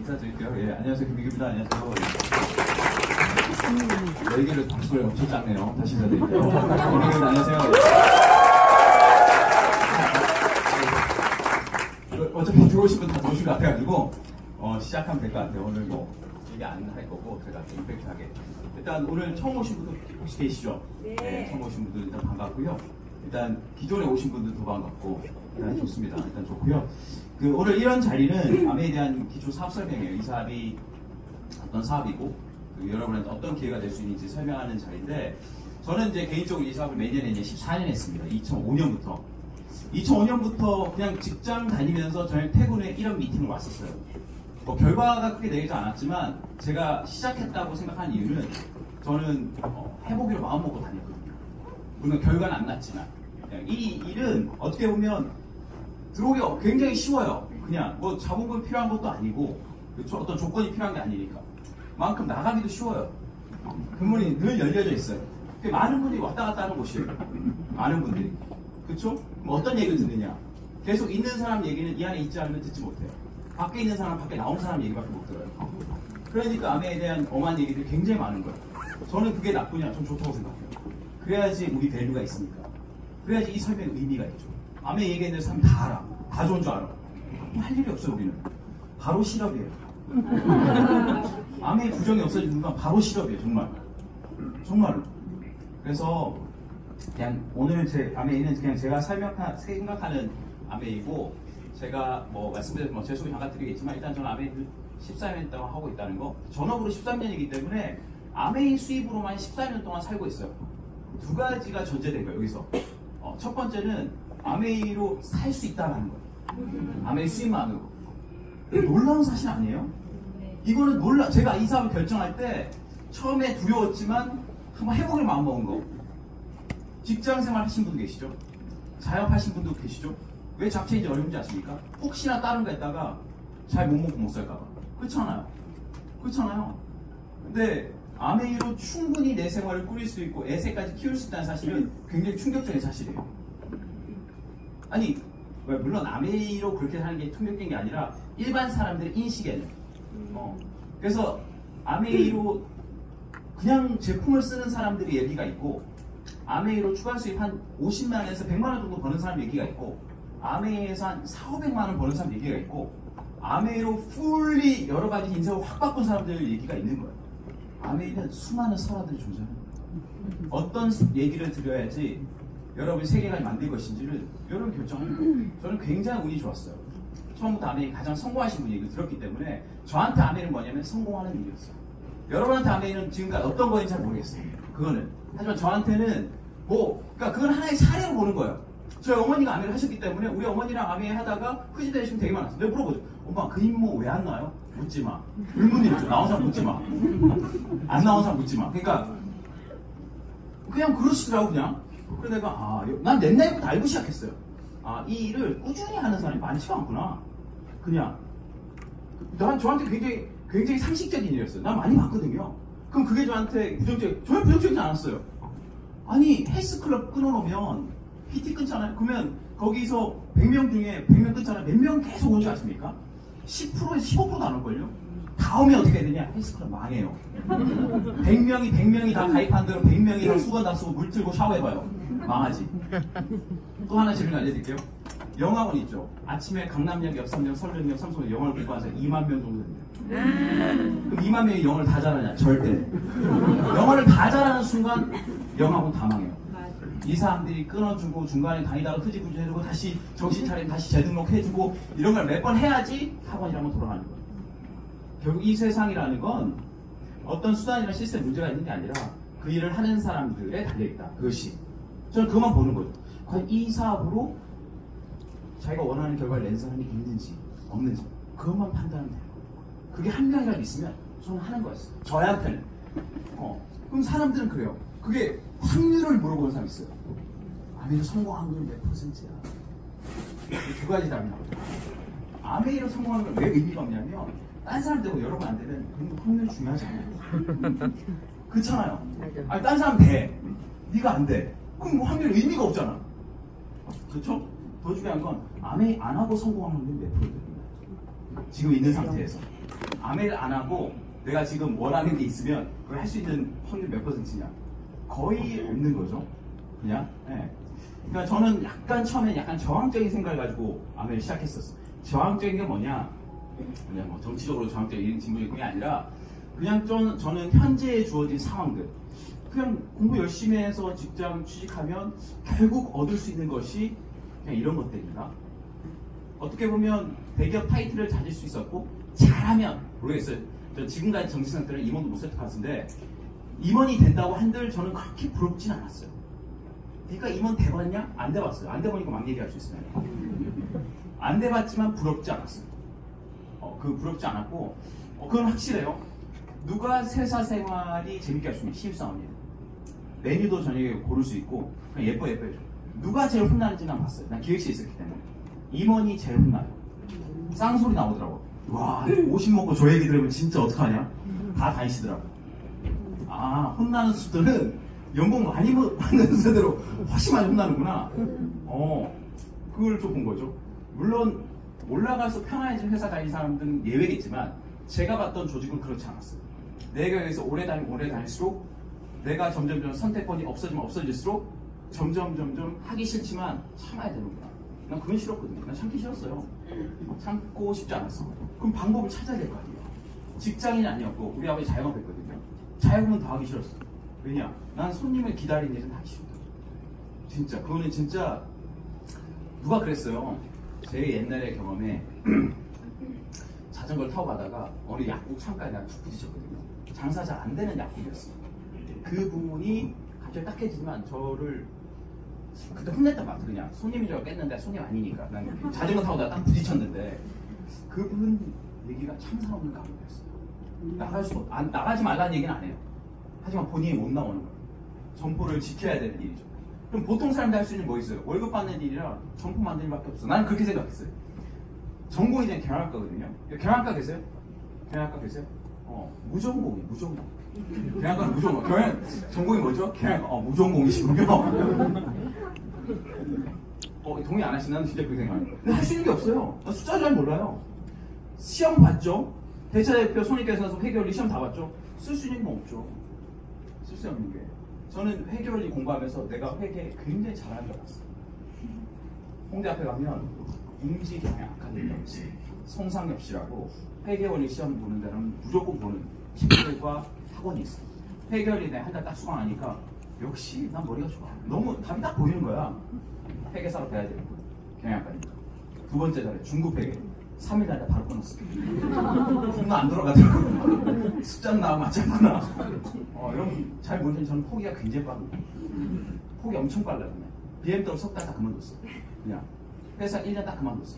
인사드릴게요. 예, 안녕하세요. 김민규입니다. 안녕하세요. 너희들은 박수를 엄청 작네요. 다시 인사드릴게요. 김민규입니다. 안녕하세요. 어차피 들어오신 분 다 들어오신 것 같아가지고 시작하면 될 것 같아요. 오늘 뭐 얘기 안 할 거고 제가 임팩트하게. 일단 오늘 처음 오신 분들 혹시 계시죠? 네. 처음 오신 분들 일단 반갑고요. 일단 기존에 오신 분들도 반갑고 일단 좋습니다. 일단 좋고요. 오늘 이런 자리는 암에 대한 기초 사업 설명이에요. 이 사업이 어떤 사업이고 여러분한테 어떤 기회가 될 수 있는지 설명하는 자리인데, 저는 이제 개인적으로 이 사업을 매년에 이제 14년 했습니다. 2005년부터 그냥 직장 다니면서 저녁 퇴근에 이런 미팅을 왔었어요. 뭐 결과가 크게 내리지 않았지만 제가 시작했다고 생각한 이유는 저는 해보기로 마음먹고 다녔거든요. 물론 결과는 안 났지만 이 일은 어떻게 보면 들어오기가 굉장히 쉬워요. 그냥 뭐 자본금 필요한 것도 아니고 어떤 조건이 필요한 게 아니니까 만큼 나가기도 쉬워요. 근문이 늘 열려져 있어요. 많은 분들이 왔다 갔다 하는 곳이에요. 많은 분들이. 그렇죠? 뭐 어떤 얘기를 듣느냐, 계속 있는 사람 얘기는 이 안에 있지 않으면 듣지 못해요. 밖에 있는 사람, 밖에 나온 사람 얘기밖에 못 들어요. 그러니까 암에 대한 엄한 얘기들이 굉장히 많은 거예요. 저는 그게 나쁘냐? 전 좋다고 생각해요. 그래야지 우리 밸류가 있으니까. 그래야지 이 설명에 의미가 있죠. 암에 얘기했는데 사람 다 알아. 다 좋은 줄 알아. 할 일이 없어요. 우리는 바로 실업이에요. 암의 부정이 없어지는 순간 바로 실업이에요. 정말로. 그래서 그냥 오늘 제 암에이는 그냥 제가 생각하는 암에이고, 제가 뭐 말씀드려서 제 소개 잠깐 드리겠지만, 일단 저는 암에이 14년 동안 하고 있다는 거, 전업으로 13년이기 때문에 암에이 수입으로만 14년 동안 살고 있어요. 두 가지가 전제된 거예요. 여기서 첫 번째는 암에이로 살 수 있다는 거예요. 암에이 수입만으로. 놀라운 사실 아니에요? 이거는 제가 이 사업을 결정할 때 처음에 두려웠지만 한번 해보길 마음먹은 거. 직장생활 하신 분도 계시죠? 자영하신 분도 계시죠? 왜 잡채인지 어려운지 아십니까? 혹시나 다른 거 했다가 잘 못 먹고 못 살까봐. 그렇잖아요. 근데 암에이로 충분히 내 생활을 꾸릴 수 있고 애새까지 키울 수 있다는 사실은 굉장히 충격적인 사실이에요. 아니, 물론 암에이로 그렇게 사는 게 충격적인 게 아니라 일반 사람들의 인식에는. 그래서 암에이로 그냥 제품을 쓰는 사람들의 얘기가 있고, 암에이로 추가 수입 한 50만원에서 100만원 정도 버는 사람 얘기가 있고, 암에이에서 한 4,500만원 버는 사람 얘기가 있고, 암에이로 풀리 여러 가지 인생을 확 바꾼 사람들 얘기가 있는 거예요. 암에이는 수많은 설화들이 존재합니다. 어떤 얘기를 들어야지 여러분이 세계관을 만들 것인지를 여러분 결정하는 거예요. 저는 굉장히 운이 좋았어요. 처음부터 암에이 가장 성공하신 분 얘기를 들었기 때문에 저한테 암에이는 뭐냐면 성공하는 일이었어요. 여러분한테 암에이는 지금까지 어떤 거인지 잘 모르겠어요. 그거는. 하지만 저한테는 그러니까 그건 하나의 사례로 보는 거예요. 저희 어머니가 암에이를 하셨기 때문에 우리 어머니랑 암에이 하다가 흐지되시면 되게 많았어요. 내가 물어보죠. 엄마 그 임무 왜 안 나요? 묻지 마. 의문이 있죠. 나온 사람 묻지 마. 안 나온 사람 묻지 마. 그러니까 그냥 그러시더라고. 그냥. 그래서 내가 난 옛날부터 알고 시작했어요. 이 일을 꾸준히 하는 사람이 많지가 않구나. 그냥 저한테 굉장히 상식적인 일이었어요. 난 많이 봤거든요. 그럼 그게 저한테 전혀 부정적이지 않았어요. 아니, 헬스클럽 끊어놓으면 PT 끊잖아요. 그러면 거기서 100명 중에 100명 끊잖아요. 몇 명 계속 온 줄 아십니까? 10%에서 15%도 안 올걸요? 다 오면 어떻게 해야 되냐? 헬스클럽 망해요. 100명이 다 가입한 대로 100명이 다 수건 다 쓰고 물 틀고 샤워해봐요. 망하지. 또 하나 질문 알려드릴게요. 영화관 있죠? 아침에 강남역, 역삼역, 서울역, 삼성역 영화를 공부하는 사람이 2만 명 정도 됩니다. 그럼 2만 명이 영어를 다 잘하냐? 절대. 영어를 다 잘하는 순간 영화관 다 망해요. 이 사람들이 끊어주고 중간에 다니다가 흐지부지 해주고 다시 정신 차리면 다시 재등록해주고 이런 걸 몇 번 해야지 학원이라면 돌아가는 거예요. 결국 이 세상이라는 건 어떤 수단이나 시스템 문제가 있는 게 아니라 그 일을 하는 사람들에 달려있다. 그것이. 저는 그것만 보는 거죠. 과연 이 사업으로 자기가 원하는 결과를 낸 사람이 있는지 없는지 그것만 판단하면 돼요. 그게 한 명이라도 있으면 저는 하는 거였어요. 저한테는. 그럼 사람들은 그래요. 그게 확률을 물어보는 사람이 있어요. 암에이로 성공한 건 몇 %야? 두 가지 답이 나오죠. 암에이로 성공하는 건 왜 의미가 없냐면 딴 사람들하고 여러 번 안 되면 그런 확률이 중요하지 않아요. 그렇잖아요. 아니, 딴 사람 돼. 네가 안 돼. 그럼 뭐 확률 의미가 없잖아. 그렇죠? 더 중요한 건 암에이 안 하고 성공하는 건 몇 %입니다. 지금 있는 상태에서. 아메를 안 하고 내가 지금 원하는 게 있으면 그걸 할 수 있는 확률 몇 %냐? 거의 없는 거죠. 그냥. 네. 그러니까 저는 약간 처음에 약간 저항적인 생각을 가지고 아메를 시작했었어요. 저항적인 게 뭐냐? 그냥 뭐 정치적으로 저항적인 진보적인 게 아니라 그냥 저는 현재에 주어진 상황들. 그냥 공부 열심히 해서 직장 취직하면 결국 얻을 수 있는 것이 그냥 이런 것들입니다. 어떻게 보면 대기업 타이틀을 가질 수 있었고 잘하면 모르겠어요. 지금까지 정치 상태는 임원도 못 설득하는데 임원이 된다고 한들 저는 그렇게 부럽진 않았어요. 그러니까 임원 돼봤냐? 안 돼봤어요. 안 돼보니까 막 얘기할 수 있어요. 안 돼봤지만 부럽지 않았어요. 부럽지 않았고 그건 확실해요. 누가 회사 생활이 재밌게 할 수 있는 신입사원이에요. 메뉴도 저녁에 고를 수 있고 그냥 예뻐 해줘. 누가 제일 혼나는지 난 봤어요. 난 기획실에 있었기 때문에 임원이 제일 혼나요. 쌍소리 나오더라고. 와 50 먹고 저 얘기 들으면 진짜 어떡하냐? 다 다니시더라고. 아 혼나는 수들은 연봉 많이 받는 수대로 훨씬 많이 혼나는구나. 그걸 좀 본 거죠. 물론 올라가서 편안해진 회사 다니는 사람들은 예외겠지만 제가 봤던 조직은 그렇지 않았어요. 내가 여기서 오래 다닐수록 내가 점점 선택권이 없어지면 없어질수록 점점 하기 싫지만 참아야 되는구나. 난 그건 싫었거든요. 난 참기 싫었어요. 참고 싶지 않았어. 그럼 방법을 찾아야 될 거 아니에요. 직장인이 아니었고 우리 아버지 자영업했거든요. 자영업은 더 하기 싫었어. 왜냐? 난 손님을 기다리는 일은 하기 싫다. 진짜 그거는 진짜 누가 그랬어요. 제 옛날의 경험에 자전거를 타고 가다가 어느 약국 창가에 내가 툭 부딪혔거든요. 장사 잘 안 되는 약국이었어요. 그 부분이 갑자기 딱해지지만 저를 그때 혼냈단 말이야. 그냥 손님이 저가 깼는데 손님 아니니까 난 자전거 타고 딱 부딪혔는데 그분 얘기가 참사 없는 감옥이었어요. 나가지 말라는 얘기는 안 해요. 하지만 본인이 못 나오는 거예요. 점포를 지켜야 되는 일이죠. 그럼 보통 사람들 할 수 있는 뭐 있어요? 월급 받는 일이라 점포 만드는 일밖에 없어. 나는 그렇게 생각했어요. 전공이 이제 경영학과거든요. 경영학과 계세요? 경영학과 계세요? 무전공이 무전공. 경영학과는 무전공. 전공이 뭐죠? 경영학과. 무전공이시군요. 동의 안 하시나는 진짜 그렇게 생각해요. 근데 할 수 있는 게 없어요. 나 숫자 잘 몰라요. 시험 봤죠? 대차대표 손익계산서 회계원리 시험 다 봤죠? 쓸 수 있는 건 없죠. 쓸 수 없는 게. 저는 회계원리 공부하면서 내가 회계 굉장히 잘하는 줄 알았어요. 홍대 앞에 가면 임지경영 아카데미가 있어요. 송상엽 씨라고 회계원리 시험 보는 데는 무조건 보는 친구들과 학원이 있어요. 회계원리 내 한 달 딱 수강하니까 역시 난 머리가 좋아. 너무 답이 딱 보이는 거야. 회계사로 돼야 되는 거. 경영학과니까. 두 번째 달에 중급 회계. 3일 달에 바로 끊었어. 돈도 안 돌아가더라고. 숫자는 나와 맞지 않구나. 여러분 잘 모르시는 저는 포기가 굉장히 빠르고 포기 엄청 빨라요. BMW 석 달 다 그만뒀어. 그냥 회사 1년 딱 그만뒀어.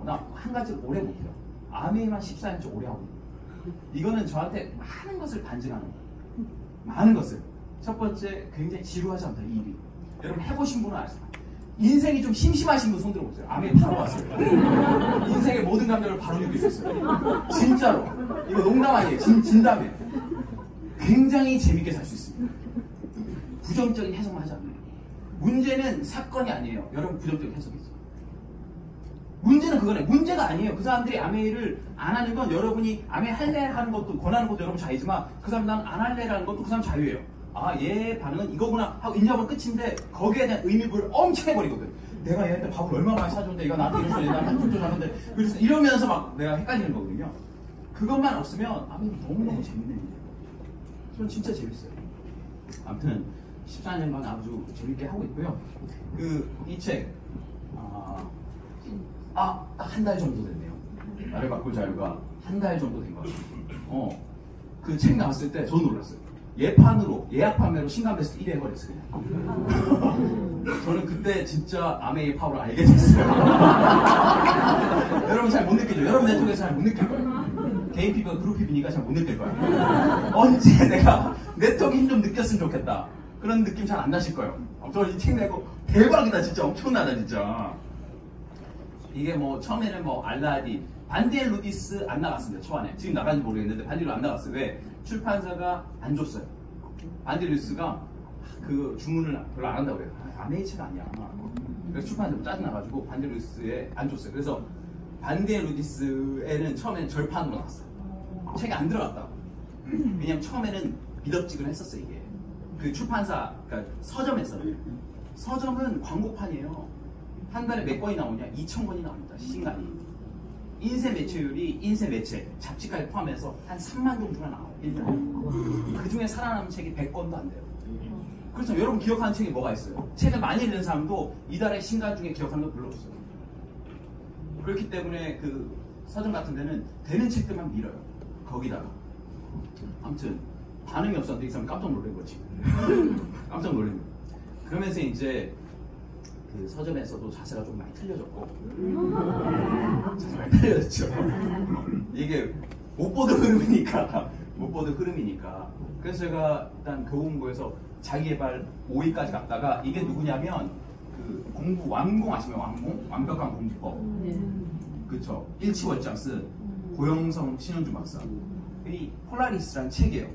나 한 가지를 오래 못해요. 아메이만 14년째 오래 하고 이거는 저한테 많은 것을 반증하는 거예요. 많은 것을. 첫 번째 굉장히 지루하지 않다. 이 일이. 여러분 해보신 분은 아세요? 인생이 좀 심심하신 분 손 들어보세요. 아메이 바로 왔어요. 인생의 모든 감정을 바로 느낄 수 있어요. 진짜로. 이거 농담 아니에요. 진담이에요. 굉장히 재밌게 살 수 있습니다. 부정적인 해석만 하지 않아요. 문제는 사건이 아니에요. 여러분 부정적인 해석이죠. 문제는 그거네. 문제가 아니에요. 그 사람들이 아메이를 안 하는 건 여러분이 아메이 할래 하는 것도 권하는 것도 여러분 자유지만 그 사람 나는 안 할래라는 것도 그 사람 자유예요. 얘 반응은 이거구나 하고 인정하면 끝인데 거기에 대한 의미부여를 엄청 해버리거든. 내가 얘한테 밥을 얼마 많이 사줬는데 얘가 나한테 이런 소리 나한테 한푼 줬는데 그래서 이러면서 막 내가 헷갈리는 거거든요. 그것만 없으면 아메이 너무너무 재밌는 일이에요. 저는 진짜 재밌어요. 아무튼 14년간 아주 재밌게 하고 있고요. 이 책 딱 한 달 정도 됐네요. 나를 바꿀 자유가 한 달 정도 된 것 같아요. 그 책 나왔을 때 저는 놀랐어요. 예판으로 예약 판매로 신간 베스트 1위 해버렸어요. 저는 그때 진짜 아메이의 파워를 알게 됐어요. 여러분 잘 못 느끼죠? 여러분 내 쪽에서 잘 못 느낄 거예요. 개인 피부가 그룹 피부니까 잘 못 느낄 거예요. 언제 내가 네트워크 힘 좀 느꼈으면 좋겠다. 그런 느낌 잘 안 나실 거예요. 저 이 책 내고 대박이다. 진짜 엄청나다 진짜. 이게 뭐 처음에는 뭐 알라딘 반디엘 루디스 안 나갔습니다. 초반에. 지금 나간지 모르겠는데 반디엘 안 나갔어요. 왜? 출판사가 안 줬어요. 반디엘 루디스가 그 주문을 별로 안 한다고 그래요. 아메이 책 아니야. 그래서 출판사가 짜증나가지고 반디엘 루디스에 안 줬어요. 그래서 반디엘 루디스에는 처음에는 절판으로 나왔어요. 책이 안 들어갔다고. 왜냐면 처음에는 미덥지근했었어 이게. 그 출판사, 그러니까 서점에서는. 서점은 광고판이에요. 한 달에 몇 권이 나오냐? 2,000권이 나옵니다. 시간이. 인쇄 매체율이 인쇄 매체, 잡지까지 포함해서 한 3만 정도가 나와요. 1년에. 그 중에 살아남은 책이 100권도 안 돼요. 그렇죠. 여러분 기억하는 책이 뭐가 있어요? 책을 많이 읽는 사람도 이달의 신간 중에 기억하는 거 별로 없어요. 그렇기 때문에 그 서점 같은 데는 되는 책들만 밀어요. 거기다가. 아무튼 반응이 없었는데 이 사람 깜짝 놀란 거지. 깜짝 놀란 거예요. 그러면서 이제 그 서점에서도 자세가 좀 많이 틀려졌고 자세가 많이 틀려졌죠. 이게 못 보던 흐름이니까 못 보던 흐름이니까. 그래서 제가 일단 교보문고에서 자기개발 5위까지 갔다가 이게 누구냐면 그 공부 완공 아시면 완공? 완벽한 공부법. 그쵸. 일치월장 쓴 고영성 신현주 박사. 이 폴라리스라는 책이에요.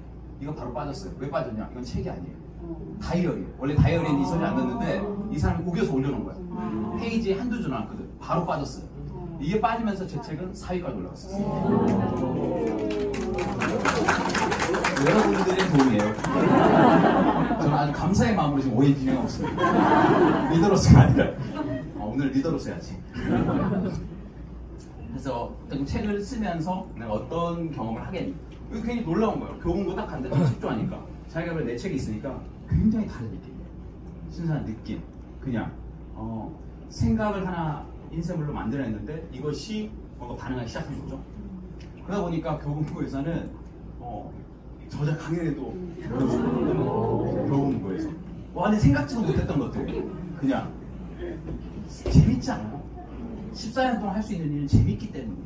이거 바로 빠졌어요. 왜 빠졌냐? 이건 책이 아니에요. 다이어리예요. 원래 다이어리는 이 소리 안 넣는데 이 사람이 우겨서 올려놓은 거야. 페이지에 한두 줄 나왔거든. 바로 빠졌어요. 이게 빠지면서 제 책은 4위까지 올라갔었어요. 여러분들의 도움이에요. 저는 아주 감사의 마음으로 지금 오해 진행하고 있어요. 리더로서가 아니라 오늘 리더로서 해야지. 그래서 책을 쓰면서 내가 어떤 경험을 하겠니? 이거 굉장히 놀라운 거예요. 교본고 딱 갔는데 책도 하니까 자기가 내 책이 있으니까 굉장히 다른 느낌이에요. 신선한 느낌. 그냥 생각을 하나 인쇄물로 만들어냈는데 이것이 뭔가 반응하기 시작한 거죠. 그러다 보니까 교본고에서는 저자 강연에도 교본고에서 근데 생각지도 못했던 것들 그냥 재밌지 않아요? 14년 동안 할 수 있는 일은 재밌기 때문에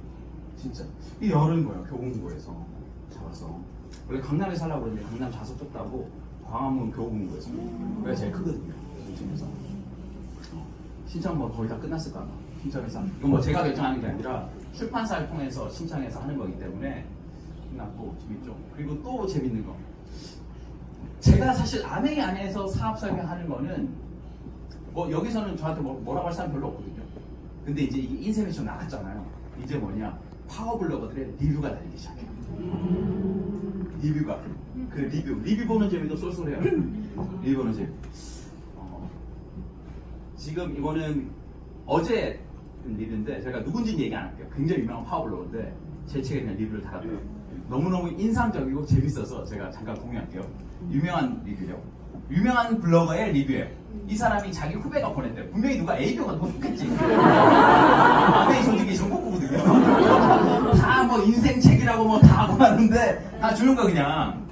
진짜 이 여름 거예요. 교본고에서 잡아서 원래 강남에 살라고 그러는데 강남 좌석 좁다고 광화문 교본고에서 그게 제일 크거든요. 요즘에서 신청 뭐 거의 다 끝났을까 아마 신청해서 이건 뭐 제가 결정하는 게 아니라 출판사를 통해서 신청해서 하는 거기 때문에 끝났고 재밌죠. 그리고 또 재밌는 거 제가 사실 아메이 안에서 사업 설명하는 거는 뭐 여기서는 저한테 뭐라고 할 사람 별로 없거든요. 근데 이제 이게 인쇄매체 나갔잖아요. 이제 뭐냐 파워블로거들의 리뷰가 달리기 시작해요. 리뷰가 그 리뷰 보는 재미도 쏠쏠해요. 리뷰 보는 재미. 지금 이거는 어제 리뷰인데 제가 누군지는 얘기 안 할게요. 굉장히 유명한 파워블로거인데 제 책에 그냥 리뷰를 달았고요. 너무너무 인상적이고 재밌어서 제가 잠깐 공유할게요. 유명한 리뷰예요. 유명한 블로거의 리뷰예요. 이 사람이 자기 후배가 보냈대요. 분명히 누가 A표가 더 좋겠지. 아메이 솔직히 전국구거든요. 다 뭐 인생책이라고 뭐 다 보았는데 다 주는 거 그냥.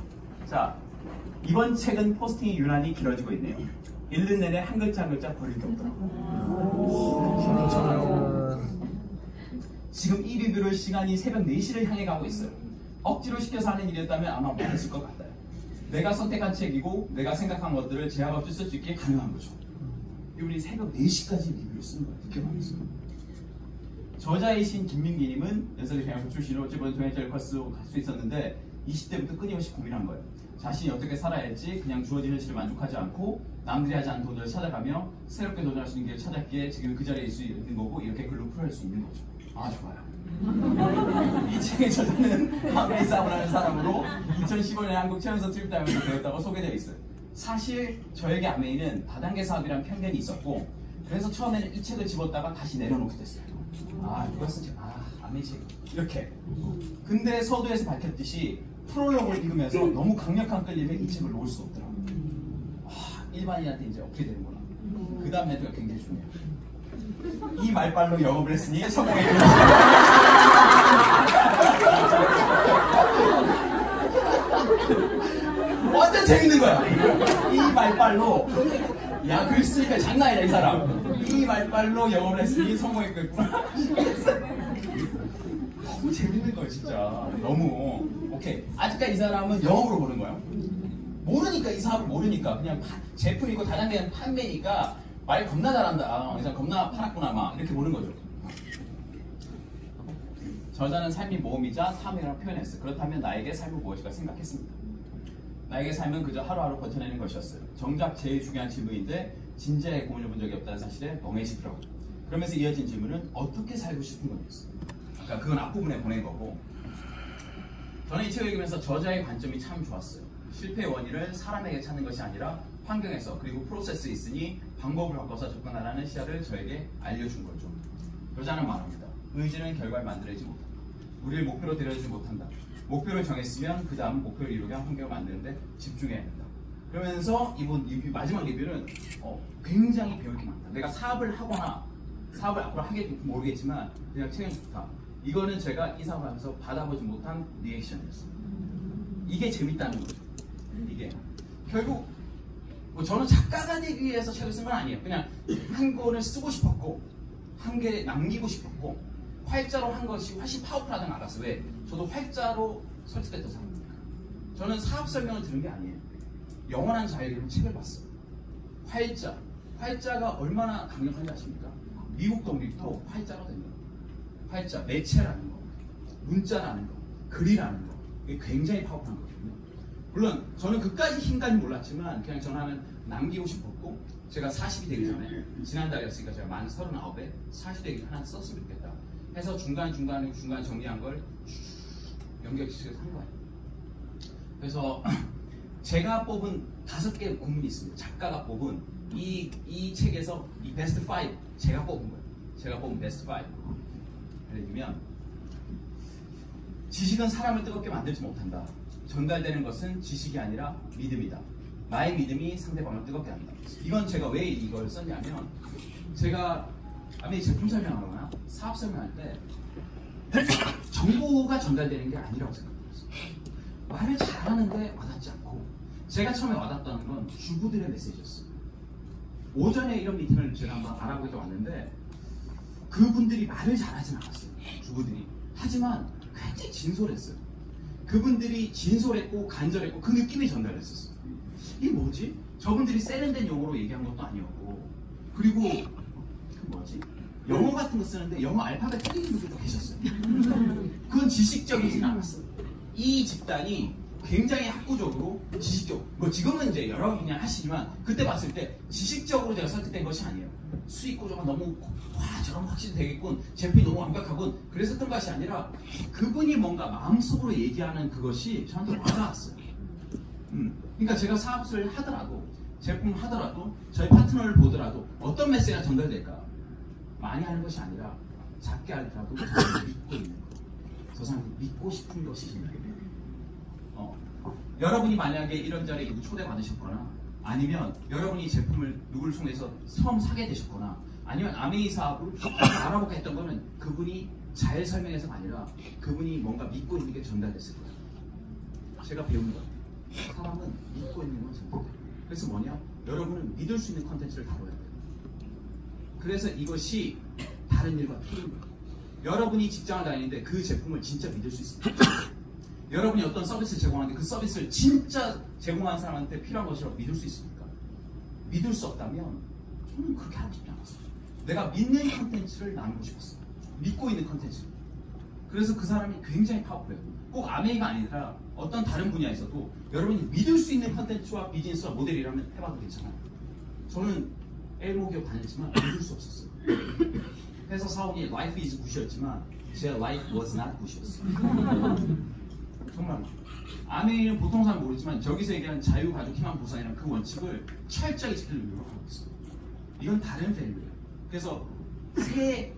자, 이번 책은 포스팅이 유난히 길어지고 있네요. 읽는 내내 한 글자 한 글자 버릴 게 없더라고요. 그렇잖아요. 지금 이 리뷰를 시간이 새벽 4시를 향해 가고 있어요. 억지로 시켜서 하는 일이었다면 아마 많았을 것 같아요. 내가 선택한 책이고 내가 생각한 것들을 제약 없이 쓸 수 있게 가능한 거죠. 우리 새벽 4시까지 리뷰를 쓰는 거예요. 늦게 말했어요. 저자이신 김민기님은 연세대학교 출신으로 어찌보면 동행절 코스 갈 수 있었는데 20대부터 끊임없이 고민한 거예요. 자신이 어떻게 살아야 할지 그냥 주어지는 실을 만족하지 않고 남들이 하지 않은 도전을 찾아가며 새롭게 도전할 수 있는 길을 찾았기에 지금 그 자리에 있을 수 있는 거고 이렇게 글로 풀어낼 수 있는 거죠. 아 좋아요. 이 책의 저자는 아메이 사업을 하는 사람으로 2015년에 한국 체험소 트립다이어에서 배웠다고 소개되어 있어요. 사실 저에게 아메이는 다단계 사업이란 편견이 있었고 그래서 처음에는 이 책을 집었다가 다시 내려놓게 됐어요. 누가 쓴 책? 아메이 책 이렇게. 근데 서두에서 밝혔듯이 프롤로그를 읽으면서 너무 강력한 끌림에 이 책을 놓을 수 없더라고요. 일반인한테 이제 어떻게 되는구나. 그 다음 멘트가 굉장히 중요해요. 이 말빨로 영업을 했으니 성공했다. 완전 재밌는 거야. 이 말빨로 야 글 쓰니까 장난 아니야 이 사람. 이 말빨로 영업을 했으니 성공했겠구나. 너무 재밌는 거예요 진짜. 너무 오케이. 아직까지 이 사람은 영업으로 보는 거예요. 모르니까 이 사람을 모르니까 그냥 제품이고 다단계는 판매니까 말 겁나 잘한다. 이 사람 겁나 팔았구나 막 이렇게 보는 거죠. 저자는 삶이 모험이자 삶이라고 표현했어요. 그렇다면 나에게 삶은 무엇일까 생각했습니다. 나에게 삶은 그저 하루하루 버텨내는 것이었어요. 정작 제일 중요한 질문인데 진지하게 고민해 본 적이 없다는 사실에 멍해지더라고요. 그러면서 이어진 질문은 어떻게 살고 싶은 거였어요. 그러니까 그건 앞부분에 보낸 거고 저는 이 책을 읽으면서 저자의 관점이 참 좋았어요. 실패의 원인을 사람에게 찾는 것이 아니라 환경에서 그리고 프로세스에 있으니 방법을 바꿔서 접근하라는 시야를 저에게 알려준 거죠. 저자는 말합니다. 의지는 결과를 만들어내지 못한다. 우리를 목표로 데려주지 못한다. 목표를 정했으면 그 다음 목표를 이루게 환경을 만드는데 집중해야 된다. 그러면서 이분 마지막 리뷰는 굉장히 배울 게 많다. 내가 사업을 하거나 사업을 앞으로 하게 될지 모르겠지만 그냥 책은 좋다. 이거는 제가 이 사업을 하면서 받아보지 못한 리액션이었어요. 이게 재밌다는 거죠. 이게 결국 뭐 저는 작가가 되기 위해서 책을 쓴 건 아니에요. 그냥 한 권을 쓰고 싶었고 한 개 남기고 싶었고 활자로 한 것이 훨씬 파워풀하다는 걸 알았어요. 왜? 저도 활자로 설득됐던 사람입니다. 저는 사업 설명을 들은 게 아니에요. 영원한 자유라는 책을 봤어요. 활자가 얼마나 강력한지 아십니까? 미국 독립도 활자로 된 거예요. 활자, 매체라는 거, 문자라는 거, 글이라는 거, 이게 굉장히 파워풀한 거거든요. 물론 저는 그까지 힘까지 몰랐지만 그냥 저는 남기고 싶었고 제가 40이 되기 전에 지난달이었으니까 제가 만 39에 40이 되기 전에 하나 썼으면 좋겠다 해서 중간 정리한 걸 연결시켜서 한 거예요. 그래서 제가 뽑은 5개의 구문이 있습니다. 작가가 뽑은 이 책에서 이 베스트 5 제가 뽑은 거예요. 제가 뽑은 베스트 5. 예를 들면 지식은 사람을 뜨겁게 만들지 못한다. 전달되는 것은 지식이 아니라 믿음이다. 나의 믿음이 상대방을 뜨겁게 한다. 이건 제가 왜 이걸 썼냐면 제가 아니 제품 설명하거나 사업 설명할 때 정보가 전달되는 게 아니라고 생각했어요. 말을 잘하는데 와닿지 않고 제가 처음에 와닿았던 건 주부들의 메시지였어요. 오전에 이런 미팅을 제가 한번 알아보기도 왔는데 그분들이 말을 잘하진 않았어요. 주부들이. 하지만 굉장히 진솔했어요. 그분들이 진솔했고 간절했고 그 느낌이 전달됐었어요. 이게 뭐지? 저분들이 세련된 용어로 얘기한 것도 아니었고 그리고 그 뭐지? 영어 같은 거 쓰는데 영어 알파벳 틀리는 분들도 계셨어요. 그건 지식적이진 않았어요. 이 집단이 굉장히 학구적으로 지식적 뭐 지금은 이제 여러 분야 하시지만 그때 봤을 때 지식적으로 제가 설득된 것이 아니에요. 수익 구조가 너무 저런 확실히 되겠군, 제품이 너무 완벽하군 그랬었던 것이 아니라 그분이 뭔가 마음속으로 얘기하는 그것이 저한테 와닿았어요. 그러니까 제가 사업을 하더라도 제품을 하더라도 저희 파트너를 보더라도 어떤 메시지가 전달될까 많이 하는 것이 아니라 작게 하더라도 저를 믿고 있는 거. 저 사람이 믿고 싶은 것이 중요해요. 여러분이 만약에 이런 자리에 누구 초대받으셨거나 아니면 여러분이 제품을 누구를 통해서 처음 사게 되셨거나 아니면 아메이 사업을 알아보게 했던 거는 그분이 잘 설명해서가 아니라 그분이 뭔가 믿고 있는 게 전달됐을 거예요. 제가 배운 거예요. 사람은 믿고 있는 건 전달돼요. 그래서 뭐냐? 여러분은 믿을 수 있는 컨텐츠를 다뤄야 돼요. 그래서 이것이 다른 일과 틀린 거예요. 여러분이 직장을 다니는데 그 제품을 진짜 믿을 수 있습니다. 여러분이 어떤 서비스를 제공하는데 그 서비스를 진짜 제공하는 사람한테 필요한 것이라고 믿을 수 있습니까? 믿을 수 없다면 저는 그렇게 하고 싶지 않았어요. 내가 믿는 컨텐츠를 나누고 싶었어요. 믿고 있는 컨텐츠. 그래서 그 사람이 굉장히 파워풀해요. 꼭 아메이가 아니라 어떤 다른 분야에서도 여러분이 믿을 수 있는 컨텐츠와 비즈니스와 모델이라면 해봐도 괜찮아요. 저는 엘모 기업 다녔지만 믿을 수 없었어요. 회사 사원이 life is 굿이었지만 제 life was not 굿이었어요. 정말 아메이는 보통 사람 모르지만 저기서 얘기하는 자유, 가족, 희망, 보상이라는 그 원칙을 철저히 지키려고 노력하고 있어요. 이건 다른 밸류예요. 그래서 세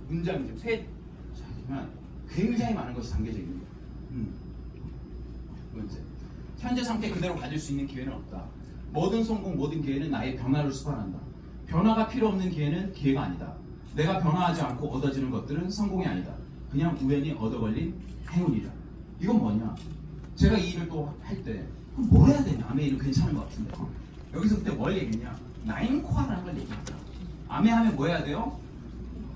문장이죠. 자지만 굉장히 많은 것이 담겨져 있는 거예요. 두 번째, 현재 상태 그대로 가질 수 있는 기회는 없다. 모든 성공, 모든 기회는 나의 변화를 수반한다. 변화가 필요 없는 기회는 기회가 아니다. 내가 변화하지 않고 얻어지는 것들은 성공이 아니다. 그냥 우연히 얻어걸린 행운이다. 이건 뭐냐? 제가 이 일을 또 할 때 뭘 해야 되냐? 아메이는 괜찮은 것 같은데 여기서 그때 뭘 얘기했냐? 나인코어라는 걸 얘기했다. 아메이하면 뭐 해야 돼요?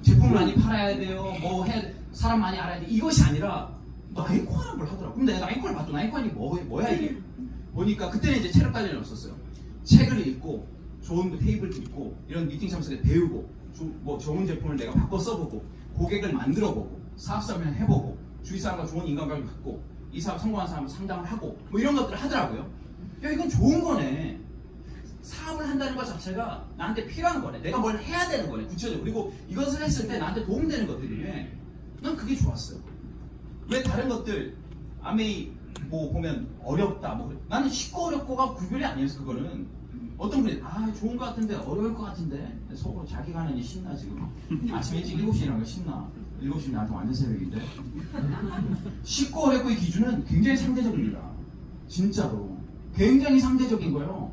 제품을 많이 팔아야 돼요. 뭐 해야 돼? 사람 많이 알아야 돼. 이것이 아니라 나인코어라는 걸 하더라고. 근데 내가 나인코어를 봤더니 나인코어이 뭐야 이게? 보니까 그때는 이제 체력 관련이 없었어요. 책을 읽고 좋은 테이블도 있고 이런 미팅 참석에 배우고 뭐 좋은 제품을 내가 바꿔 써보고 고객을 만들어보고 사업 설명 해보고 주위 사람과 좋은 인간관계를 갖고 이 사업 성공한 사람을 상담을 하고 뭐 이런 것들을 하더라고요. 야 이건 좋은 거네. 사업을 한다는 것 자체가 나한테 필요한 거네. 내가 뭘 해야 되는 거네. 구체적으로. 그리고 이것을 했을 때 나한테 도움되는 것들이네. 난 그게 좋았어요. 왜 다른 것들 아메이 뭐 보면 어렵다. 뭐 나는 쉽고 어렵고가 구별이 아니었어. 그거는 어떤 분이 좋은 것 같은데 어려울 것 같은데 속으로 자기가 하는 일 신나 지금. 아침 일찍 7시에 일어나는 거 신나. 7시 나한테 완전 새벽인데. 쉽고 어렵고의 기준은 굉장히 상대적입니다. 진짜로 굉장히 상대적인 거예요.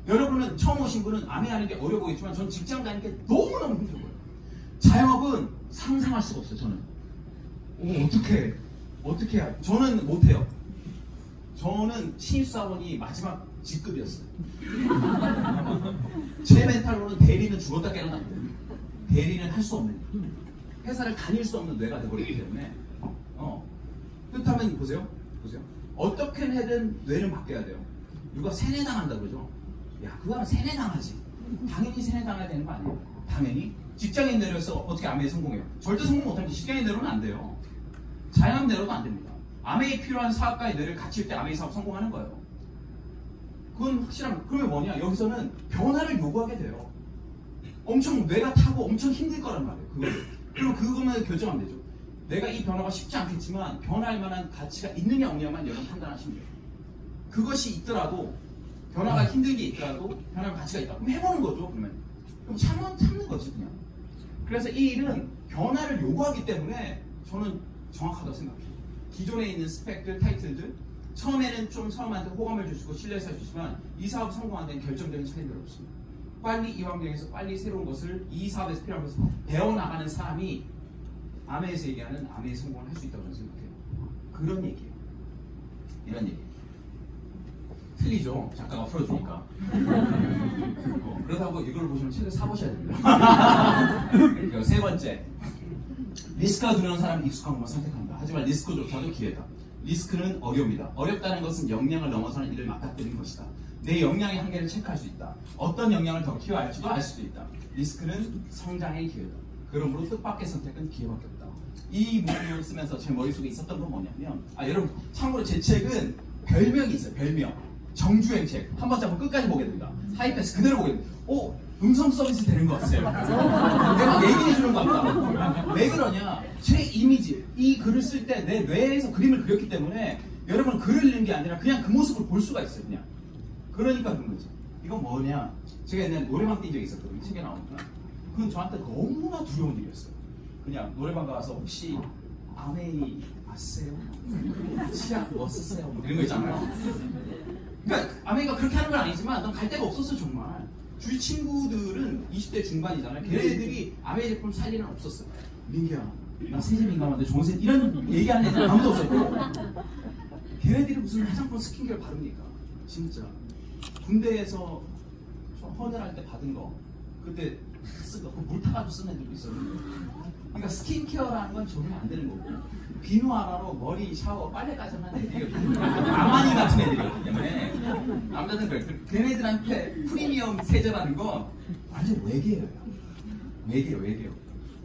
여러분은 처음 오신 분은 아메이하는 게 어려워 보이지만 전 직장 가는 게 너무너무 힘든 거예요. 자영업은 상상할 수가 없어요. 저는 어떻게 해야 저는 못해요. 저는 신입사원이 마지막 직급이었어요. 제 멘탈로는 대리는 죽었다 깨어났기 때문에 대리는 할 수 없는 회사를 다닐 수 없는 뇌가 되어버리기 때문에 그렇다면 보세요. 어떻게 해든 뇌는 바뀌어야 돼요. 누가 세뇌당한다 그러죠. 야 그거 하면 세뇌당하지. 당연히 세뇌당해야 되는 거 아니에요. 당연히 직장인 내로서 어떻게 아메이 성공해요? 절대 성공 못하면 직장인 내로는 안 돼요. 자영업 내로도 안 됩니다. 아메이 필요한 사업가의 뇌를 갖출 때 아메이 사업 성공하는 거예요. 그건 확실한. 그러면 뭐냐? 여기서는 변화를 요구하게 돼요. 엄청 뇌가 타고 엄청 힘들 거란 말이에요. 그럼 그것만 결정하면 되죠. 내가 이 변화가 쉽지 않겠지만 변화할 만한 가치가 있느냐 없느냐만 여러분 판단하시면 돼요. 그것이 있더라도 변화가 힘들게 있더라도 변화할 가치가 있다. 그럼 해보는 거죠. 그럼 참는 거지 그냥. 그래서 이 일은 변화를 요구하기 때문에 저는 정확하다고 생각해요. 기존에 있는 스펙들, 타이틀들 처음에는 좀 사람한테 호감을 주시고 신뢰를 해주시지만 이 사업 성공하는 데는 결정적인 차이가 없습니다. 빨리 이 환경에서 빨리 새로운 것을 이 사업에서 필요한 것을 배워나가는 사람이 아메이에서 얘기하는 아메이 성공을 할 수 있다고 저는 생각해요. 그런 얘기예요. 이런 얘기. 틀리죠. 작가가 풀어주니까. 그렇다고 이걸 보시면 책을 사보셔야 됩니다. 그리고 세 번째, 리스크가 두려운 사람은 익숙한 것만 선택한다. 하지만 리스크조차도 기회다. 리스크는 어려움이다. 어렵다는 것은 역량을 넘어서는 일을 맞닥뜨리는 것이다. 내 역량의 한계를 체크할 수 있다. 어떤 역량을 더 키워야 할지도 알 수도 있다. 리스크는 성장의 기회다. 그러므로 뜻밖의 선택은 기회밖에 없다. 이 문장을 쓰면서 제 머릿속에 있었던 건 뭐냐면 여러분 참고로 제 책은 별명이 있어요. 별명. 정주행 책. 한 번 잡으면 끝까지 보게 된다. 하이패스 그대로 보게 된다. 음성 서비스 되는 것 같아요. 내가 얘기해 주는 것 같다. 왜 그러냐? 제 이미지, 이 글을 쓸 때 내 뇌에서 그림을 그렸기 때문에 여러분 글을 읽는 게 아니라 그냥 그 모습을 볼 수가 있어요. 그냥. 그러니까 그런 거지. 이건 뭐냐? 제가 옛날에 노래방 뛴 적이 있었거든요. 책에 나오니까. 그건 저한테 너무나 두려운 일이었어요. 그냥 노래방 가서 혹시 아메이 아세요? 치약 뭐 쓰세요? 이런 거 있잖아요. 그러니까 아메이가 그렇게 하는 건 아니지만 난 갈 데가 없었어 정말. 주위 친구들은 20대 중반이잖아요. 걔네들이 아메이 제품 살 일은 없었어요. 민기야, 나 세제 민감한데 좋은 세제 이런 얘기하는 애들 아무도 없었고 걔네들이 무슨 화장품 스킨케어 바릅니까? 진짜 군대에서 헌혈할 때 받은 거 그때 쓰고 물 타가지고 쓴 애들도 있었는데 그러니까 스킨케어라는 건 적용 안 되는 거고 비누 하나로 머리, 샤워, 빨래까지 하는 애들이 나만이 같은 애들이기 때문에 남자들은 그래. 걔네들한테 프리미엄 세제라는 건 완전 외계예요. 외계요.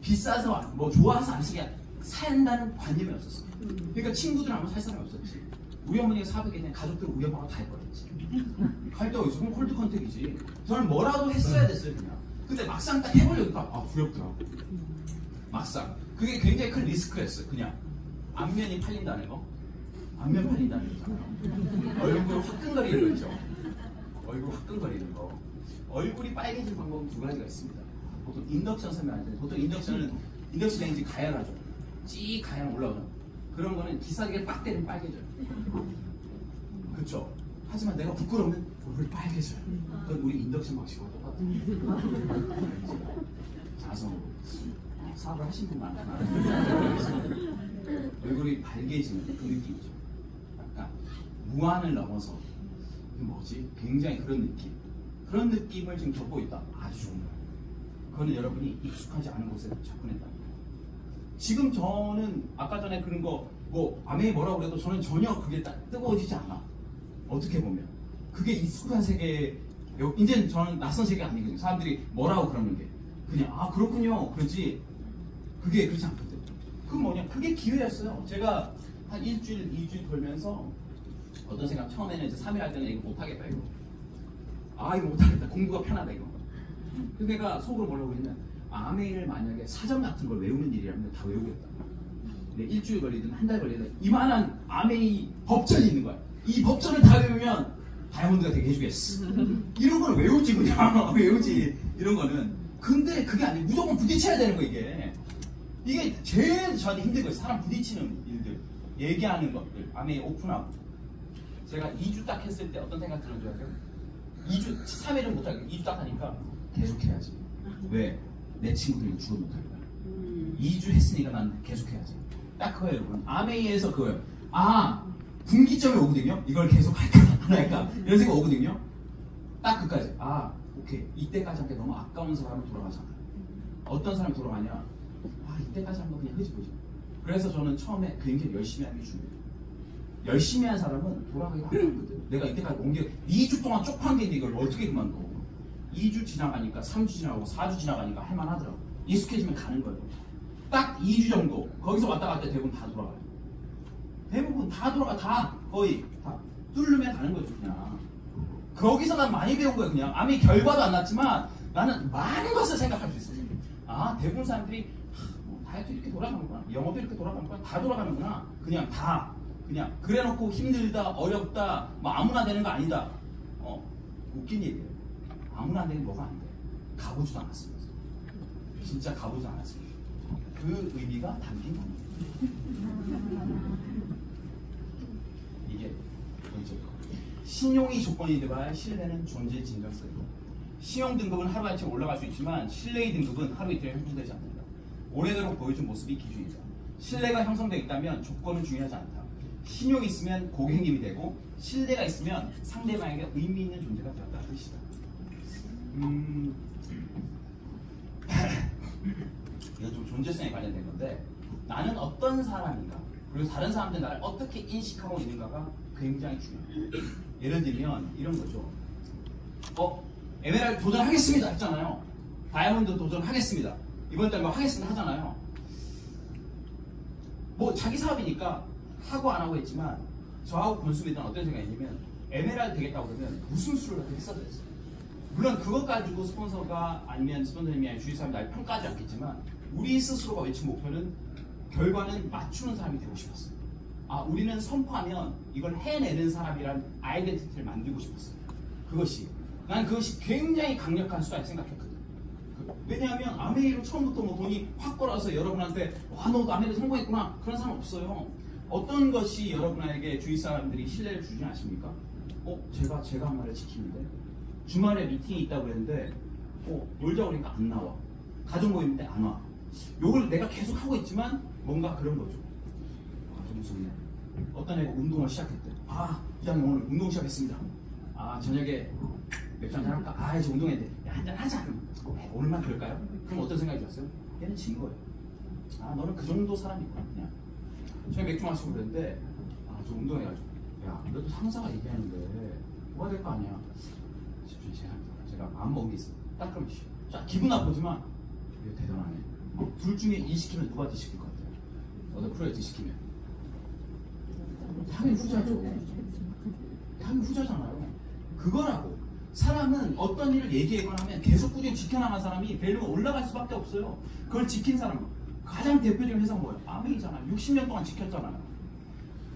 비싸서 뭐 좋아서 안 쓰게 산다는 관념이 없었어. 그러니까 친구들 아무 살 사람이 없었지. 우리 어머니가 사업에 그냥 가족들 우리 엄마가 다 했거든요. 갈 데 어디서? 그럼 콜드 컨택이지. 저는 뭐라도 했어야 됐어요 그냥. 근데 막상 딱 해보려니까 두렵더라고. 막상 그게 굉장히 큰 리스크였어요. 그냥 안면이 팔린다는 거. 안면 팔린다는 거잖아요. 얼굴 화끈거리는 거 있죠. 얼굴 화끈거리는 거. 얼굴이 빨개진 방법은 두 가지가 있습니다. 보통 인덕션 설명할 때 보통 인덕션 레인지 가열하죠. 찌 가열 올라오죠. 그런 거는 기사기에 빡 때리면 빨개져요. 그렇죠. 하지만 내가 부끄러우면 얼굴이 빨개져요. 그건 우리 인덕션 방식과 똑같아요. 자성으로 사업을 하신 분 많구나. 얼굴이 밝게지는 그 느낌이죠. 약간 무한을 넘어서 뭐지? 굉장히 그런 느낌. 그런 느낌을 지금 겪고 있다. 아주 좋은 거예요. 그거는 여러분이 익숙하지 않은 곳에 접근했다는 거예요. 지금 저는 아까 전에 그런 거 뭐 아메이 뭐라고 그래도 저는 전혀 그게 뜨거워지지 않아. 어떻게 보면 그게 익숙한 세계. 이제는 저는 낯선 세계가 아니거든요. 사람들이 뭐라고 그러는 게 그냥 그렇군요 그러지. 그게 그렇지 않거든. 그건 뭐냐? 그게 기회였어요. 제가 한 일주일, 2주일 돌면서 어떤 생각, 처음에는 이제 3일 할 때는 이거 못하겠다 이거. 이거 못하겠다. 공부가 편하다 이거. 근데 내가 속으로 뭐라고 했냐면 아메이를 만약에 사전 같은 걸 외우는 일이라면 다 외우겠다. 일주일 걸리든 한 달 걸리든 이만한 아메이 법전이 있는 거야. 이 법전을 다 외우면 다이아몬드가 되게 해주겠어. 이런 걸 외우지 그냥 외우지 이런 거는. 근데 그게 아니고 무조건 부딪혀야 되는 거 이게. 이게 제일 저한테 힘든 거예요. 사람 부딪히는 일들, 얘기하는 것들, 아메이 오픈하고. 제가 2주 딱 했을 때 어떤 생각 드는 줄 아세요? 2주, 3일은 못하고 2주 딱 하니까 계속 해야지. 왜? 내 친구들이 죽어 못하니까. 2주 했으니까 난 계속 해야지. 딱 그거예요, 여러분. 아메이에서 그거예요. 아, 분기점이 오거든요? 이걸 계속 할까, 안 할까? 이런 생각 오거든요? 딱 그까지. 아, 오케이. 이때까지 한 게 너무 아까운 사람은 돌아가잖아. 어떤 사람이 돌아가냐? 아, 이때까지 한 거 그냥 흐지부지. 그래서 저는 처음에 굉장히 열심히 하는 게 중요해요. 열심히 한 사람은 돌아가기가 아깝거든. 내가 이때까지 온 게 2주 동안 쪽판 게 있는데 이걸 어떻게 그만둬? 2주 지나가니까 3주 지나가고 4주 지나가니까 할만하더라고. 익숙해지면 가는 거예요. 딱 2주 정도 거기서 왔다 갔다 대부분 다 돌아가요. 대부분 다 돌아가. 다 거의 다 뚫으면 가는 거죠 그냥. 거기서 난 많이 배운 거예요. 그냥 아무 결과도 안 났지만 나는 많은 것을 생각할 수 있어요. 아, 대부분 사람들이 다이어트 이렇게 돌아가는구나, 영어도 이렇게 돌아가는구나, 다 돌아가는구나. 그냥 다 그냥 그래놓고 힘들다, 어렵다, 뭐 아무나 되는 거 아니다. 웃긴 얘기예요. 아무나 안 되는 게 뭐가 안 돼. 가보지도 않았습니다. 진짜 가보지도 않았습니다. 그 의미가 담긴 겁니다. 이게 번째 거. 신용이 조건이 돼봐야 신뢰는 존재 진정성이고, 신용 등급은 하루아침에 올라갈 수 있지만 신뢰의 등급은 하루 이틀에 형성되지 않는다. 오래도록 보여준 모습이 기준이다. 신뢰가 형성되어 있다면 조건은 중요하지 않다. 신용이 있으면 고객님이 되고, 신뢰가 있으면 상대방에게 의미 있는 존재가 되었다는 뜻이다. 이건 좀 존재성에 관련된 건데, 나는 어떤 사람인가, 그리고 다른 사람들이 나를 어떻게 인식하고 있는가가 굉장히 중요해요. 예를 들면 이런 거죠. 에메랄드 도전하겠습니다 했잖아요. 다이아몬드 도전하겠습니다. 이번 달 뭐 하겠습니다 하잖아요. 뭐 자기 사업이니까 하고 안 하고 했지만, 저하고 권수비들은 어떤 생각이냐면, 에메랄드 되겠다고 그러면 무슨 수를 했어야 됐어요. 물론 그것 가지고 스폰서가 아니면 스폰서님이 아니면 주위 사람들이 날 평가하지 않겠지만, 우리 스스로가 외친 목표는, 결과는 맞추는 사람이 되고 싶었어요. 아, 우리는 선포하면 이걸 해내는 사람이란 아이덴티티를 만들고 싶었어요. 난 그것이 굉장히 강력한 수다라고 생각했거든. 왜냐하면 아메이로 처음부터 뭐 돈이 확 걸어서 여러분한테 와, 너도 아메이로 성공했구나, 그런 사람 없어요. 어떤 것이 여러분에게 주위 사람들이 신뢰를 주지 않습니까? 제가 한 말을 지키는데, 주말에 미팅이 있다고 그랬는데 놀자고 그러니까 안 나와. 가족 모임 때 안 와. 요걸 내가 계속 하고 있지만 뭔가 그런 거죠. 좀 무섭네. 어떤 애가 운동을 시작했대. 이장님 오늘 운동 시작했습니다. 저녁에 맥주 한잔 할까? 이제 운동해야 돼. 한잔 하자. 오늘만 그럴까요? 그럼 어떤 생각이 들었어요? 얘는 진 거예요. 너는 그 정도 사람이구나. 그냥 저녁에 맥주 마시고 그랬는데, 저 운동해가지고, 야, 너도 상사가 얘기하는데 뭐가 될 거 아니야. 제가 마음 먹은 게 있어. 딱 그러면 자, 기분 나쁘지만 이거 대단하네. 둘 중에 일 시키면 누가 더 시킬 것 같아요? 너도 프로젝트 시키면 당연히 후자죠. 당연히 후자잖아요. 그거라고. 사람은 어떤 일을 얘기하거나 하면 계속 꾸준히 지켜나간 사람이 밸류가 올라갈 수밖에 없어요. 그걸 지킨 사람, 가장 대표적인 회사가 뭐예요? 아메이잖아요. 60년 동안 지켰잖아요.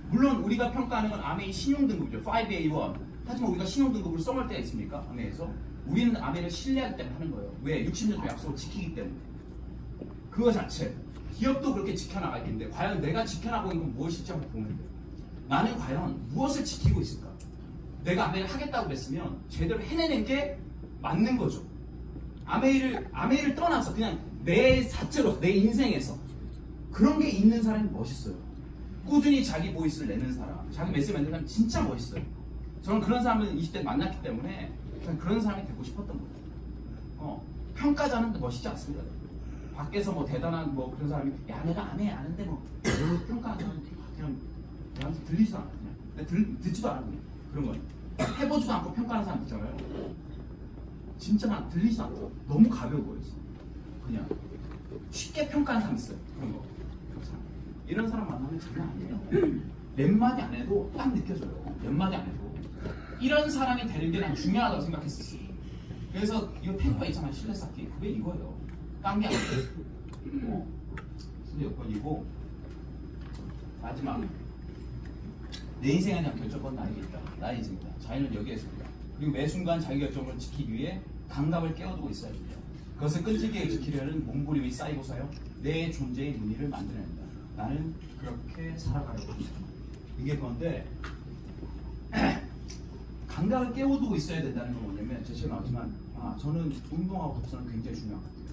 물론 우리가 평가하는 건 아메이 신용등급이죠. 5A1. 하지만 우리가 신용등급을 써먹을 때가 있습니까? 아메이에서. 우리는 아메이를 신뢰하기 때문에 하는 거예요. 왜? 60년 동안 약속을 지키기 때문에. 그거 자체. 기업도 그렇게 지켜나갈 텐데, 과연 내가 지켜나가고 있는 건 무엇일지 한번 보면 돼요. 나는 과연 무엇을 지키고 있을까? 내가 아메이를 하겠다고 그랬으면 제대로 해내는 게 맞는 거죠. 아메이를 떠나서 그냥 내 자체로, 내 인생에서 그런 게 있는 사람이 멋있어요. 꾸준히 자기 보이스를 내는 사람, 자기 메시지 만드는 사람 진짜 멋있어요. 저는 그런 사람을 20대 만났기 때문에 그런 사람이 되고 싶었던 거예요. 평가자는 멋있지 않습니다. 밖에서 뭐 대단한 뭐 그런 사람이, 야, 내가 아메이 아는데 뭐 평가하는 사람은 그냥 나한테 들리지도 않아. 그냥 듣지도 않아. 그냥 그런 거예요. 해보지도 않고 평가하는 사람 있잖아요. 진짜 난 들리지도 않고 너무 가벼워 보였어. 그냥 쉽게 평가하는 사람 있어요. 그런 거. 이런 사람 만나면 장난 아니에요. 몇 마디 안 해도 딱 느껴져요. 몇 마디 안 해도. 이런 사람이 되는 게 난 중요하다고 생각했었어요. 그래서 이거 탱커 있잖아요. 신뢰 쌓기. 그게 이거예요. 딴 게 아니에요. 신뢰 여건이고, 마지막. 내 인생에 대한 결정권 나에게 있다. 나의 인생이다. 자유는 여기에 있습니다. 그리고 매 순간 자기 결정을 지키기 위해 감각을 깨워두고 있어야 됩니다. 그것을 끈질기게 지키려는 몸부림이 쌓이고서요. 내 존재의 무늬를 만들어낸다. 나는 그렇게 살아가려고 합니다. 이게 그런데 감각을 깨워두고 있어야 된다는 건 뭐냐면 제 책에 나오지만 저는 운동하고 독서는 굉장히 중요한 것 같아요.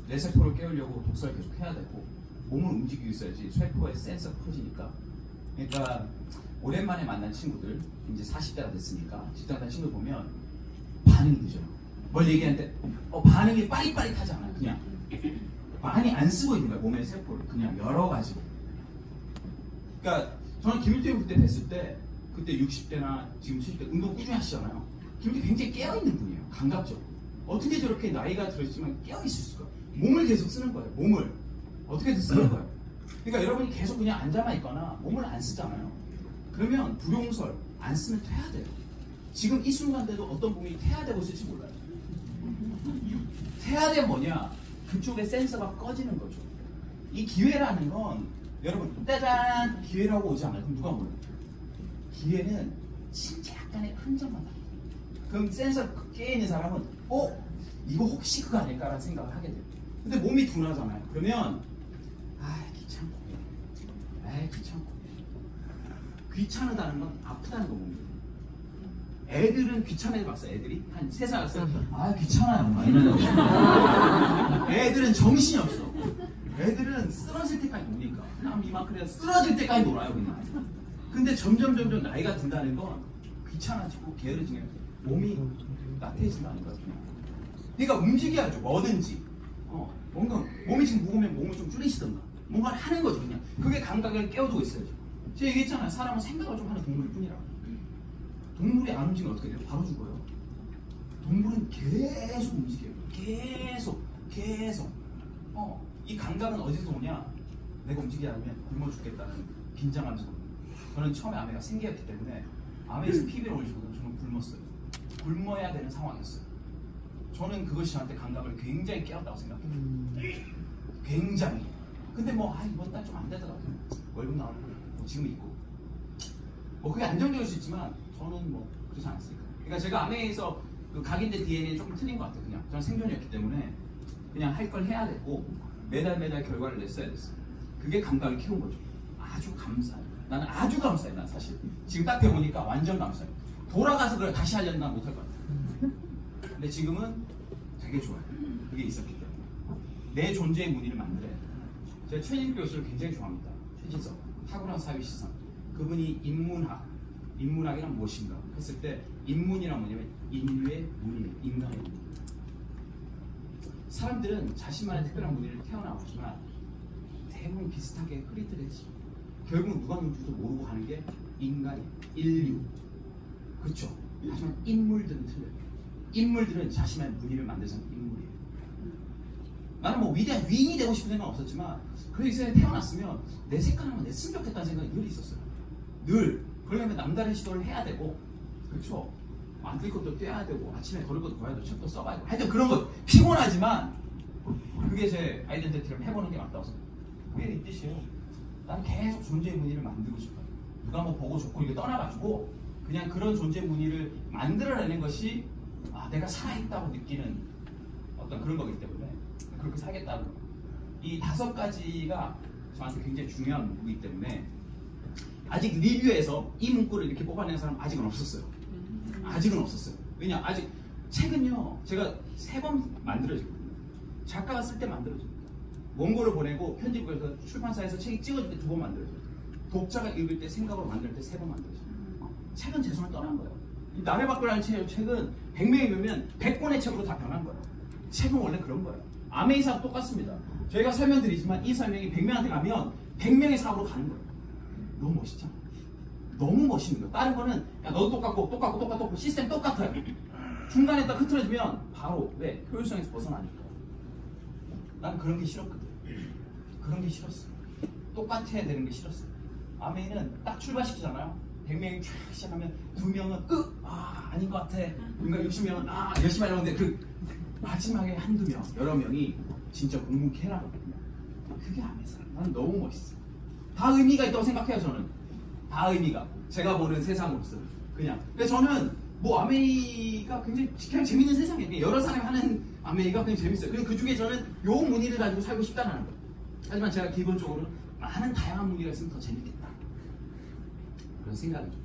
내 세포를 깨우려고 독서를 계속 해야 되고 몸을 움직이고 있어야지 세포의 센서가 커지니까. 그러니까 오랜만에 만난 친구들 이제 40대가 됐으니까 직장 다닌 친구 보면 반응이 늦어요. 뭘 얘기하는데 반응이 빠릿빠릿하지 않아요. 그냥 많이 안 쓰고 있는 거예요. 몸의 세포를 그냥 여러 가지로. 그러니까 저는 김일태 그때 뵀을 때 그때 60대나 지금 70대 운동 꾸준히 하시잖아요. 김일태 굉장히 깨어있는 분이에요. 감각적으로. 어떻게 저렇게 나이가 들었지만 깨어있을 수가. 몸을 계속 쓰는 거예요. 몸을 어떻게든 쓰는 거예요. 그러니까 여러분이 계속 그냥 앉아만 있거나 몸을 안 쓰잖아요. 그러면 불용설 안 쓰면 퇴야 돼요. 지금 이 순간대도 어떤 분이 퇴야되고 있을지 몰라요. 퇴야되면 뭐냐? 그쪽에 센서가 꺼지는 거죠. 이 기회라는 건 여러분 짜잔 기회라고 오지 않아요. 그럼 누가 몰라요? 기회는 진짜 약간의 흔적만 나요. 그럼 센서 깨있는 사람은 이거 혹시 그거 아닐까라는 생각을 하게 돼요. 근데 몸이 둔하잖아요. 그러면 귀찮고 귀찮고 귀찮다는 건 아프다는 거 봅니다. 애들은 귀찮아해 봤어요. 애들이 한 3살 왔어요. 귀찮아요. 이러는 애들은 정신이 없어. 애들은 쓰러질 때까지 노니까. 남 이만큼 해서 쓰러질 때까지 놀아요. 그냥. 근데 점점 나이가 든다는 건 귀찮아지고 게으르지면 몸이 나태해진다는 거예요. 그러니까 움직여야죠. 뭐든지. 뭔가 몸이 지금 무거우면 몸을 좀 줄이시던가 뭔가를 하는 거죠. 그냥 그게 감각을 깨워두고 있어야죠. 제가 얘기했잖아요. 사람은 생각을 좀 하는 동물일 뿐이라. 동물이 안 움직이면 어떻게 돼요? 바로 죽어요. 동물은 계속 움직여요. 계속. 이 감각은 어디서 오냐? 내가 움직이지 않으면 굶어 죽겠다는 긴장하면서. 저는 처음에 아메가 생계였기 때문에 아메에서 PB를 올리시거든요. 저는 굶었어요. 굶어야 되는 상황이었어요. 저는 그것이 저한테 감각을 굉장히 깨웠다고 생각해요. 굉장히. 근데 이번 달 좀 안 되더라고요. 월급 나오고 지금 있고 그게 안정적일 수 있지만 저는 그렇지 않았으니까. 그러니까 제가 아메에서 그 각인된 DNA 조금 틀린 것 같아요. 그냥 저는 생존이었기 때문에 그냥 할 걸 해야 됐고 매달 결과를 냈어야 됐어요. 그게 감각을 키운 거죠. 아주 감사해요. 나는 아주 감사해요. 난 사실 지금 딱 배우니까 완전 감사해요. 돌아가서 그걸 다시 하려면 난 못할 것 같아요. 근데 지금은 되게 좋아요. 그게 있었기 때문에 내 존재의 무늬를 만들어야 돼요. 제가 최진석 교수를 굉장히 좋아합니다. 최진석 탁월한 사회 시선. 그분이 인문학이란 무엇인가 했을 때 인문이란 뭐냐면 인류의 무늬, 인간의 무늬. 사람들은 자신만의 특별한 무늬를 태어나오지만 대부분 비슷하게 흐릿흐릿지. 결국은 누가 누군지도 모르고 가는 게 인간이에요. 인류. 그렇죠. 하지만 인물들은 틀려요. 인물들은 자신의 무늬를 만들어서 인물이에요. 나는 위대한 위인이 되고 싶은 생각은 없었지만 그 세상에 태어났으면 내 색깔 하면 냈으면 좋겠다는 생각이 늘 있었어요. 늘. 그러려면 남다른 시도를 해야 되고, 그렇죠. 만들 것도 떼야 되고, 아침에 걸을 것도 봐야 되고, 책도 써봐야 되고, 하여튼 그런 거 피곤하지만 그게 제 아이덴티티를 해보는 게 맞다고 생각해요. 그게 이 뜻이에요. 난 계속 존재의 무늬를 만들고 싶어요. 누가 보고 좋고 이게 떠나가지고 그냥 그런 존재의 무늬를 만들어내는 것이 내가 살아있다고 느끼는 어떤 그런 거기 때문에 그렇게 살겠다는 거예요. 이 5가지가 저한테 굉장히 중요한 문구이기 때문에 아직 리뷰에서 이 문구를 이렇게 뽑아내는 사람 아직은 없었어요. 아직은 없었어요. 왜냐? 아직 책은요 제가 3번 만들어지거든요. 작가가 쓸 때 만들어집니다. 원고를 보내고 편집부에서 출판사에서 책이 찍어질 때 2번 만들어져요. 독자가 읽을 때 생각으로 만들 때 3번 만들어져요. 책은 제 손을 떠난 거예요. 나를 바꾸라는 책은 100명이 보면 100권의 책으로 다 변한 거예요. 책은 원래 그런 거예요. 아메이 사업 똑같습니다. 저희가 설명드리지만 이 설명이 100명한테 가면 100명의 사업으로 가는 거예요. 너무 멋있잖아. 너무 멋있는 거예요. 다른 거는 너도 똑같고 시스템 똑같아요. 중간에 딱 흐트러지면 바로 왜? 효율성에서 벗어나니까. 난 그런 게 싫었거든. 그런 게 싫었어. 똑같아야 되는 게 싫었어. 아메이는 딱 출발시키잖아요. 100명이 쫙 시작하면 2명은 아닌 것 같아. 그러니까 60명은 열심히 하려는데 그 마지막에 한두 명, 여러 명이 진짜 묵묵히 해나가거든요. 그게 아메이잖아. 난 너무 멋있어. 다 의미가 있다고 생각해요. 저는 다 의미가, 제가 보는 세상으로서 그냥. 그래서 저는 뭐 아메이가 굉장히 그냥 재밌는 세상이에요. 여러 사람이 하는 아메이가 그냥 재밌어요. 그리고 그 중에 저는 요 무늬를 가지고 살고 싶다는 거예요. 하지만 제가 기본적으로 많은 다양한 무늬가 있으면 더 재밌겠다, 그런 생각이죠.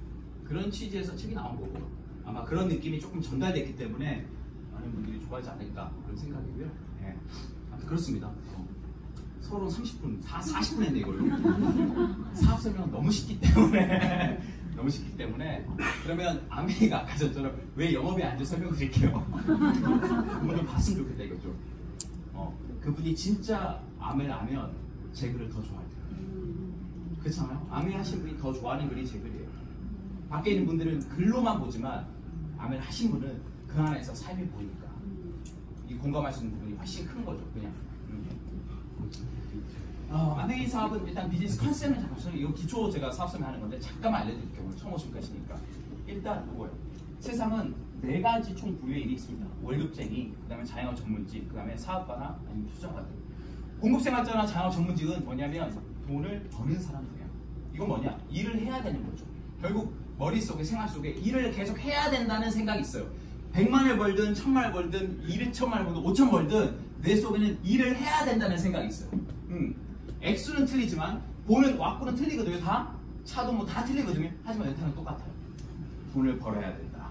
그런 취지에서 책이 나온 거고, 아마 그런 느낌이 조금 전달됐기 때문에 많은 분들이 좋아하지 않을까, 그런 생각이고요. 예. 아무튼 그렇습니다. 서로 30분, 40분 했네 이걸. 사업 설명은 너무 쉽기 때문에 너무 쉽기 때문에. 그러면 아메이가 아까 전처럼 왜 영업에 앉아 설명을 드릴게요. 그분 좀 봤으면 좋겠다 이거죠. 그분이 진짜 아메를 하면 제 글을 더 좋아할 거예요. 그렇잖아요. 아메 하신 분이 더 좋아하는 글이 제 글이에요. 밖에 있는 분들은 글로만 보지만 아메를 하신 분은 그 안에서 삶이 보이니까 이 공감할 수 있는 부분이 훨씬 큰 거죠. 그냥. 아메이 사업은 일단 비즈니스 컨셉을 잡아서, 이거 기초 제가 사업 설명 하는 건데 잠깐만 알려드릴게요. 오늘 처음 오신 것이니까. 일단 이거예요. 세상은 4가지 총 부류의 일이 있습니다. 월급쟁이, 그 다음에 자영업 전문직, 그 다음에 사업가나 아니면 투자가들. 공급생활자나 자영업 전문직은 뭐냐면 돈을 버는 사람들이에요. 이건 뭐냐? 일을 해야 되는 거죠. 결국 머릿속에, 생활 속에 일을 계속 해야 된다는 생각이 있어요. 100만을 벌든 1000만을 벌든 2천만을 벌든 5천 벌든 내 속에는 일을 해야 된다는 생각이 있어요. 액수는 틀리지만 보는 왁구는 틀리거든요. 다 차도 뭐 다 틀리거든요. 하지만 연타는 똑같아요. 돈을 벌어야 된다.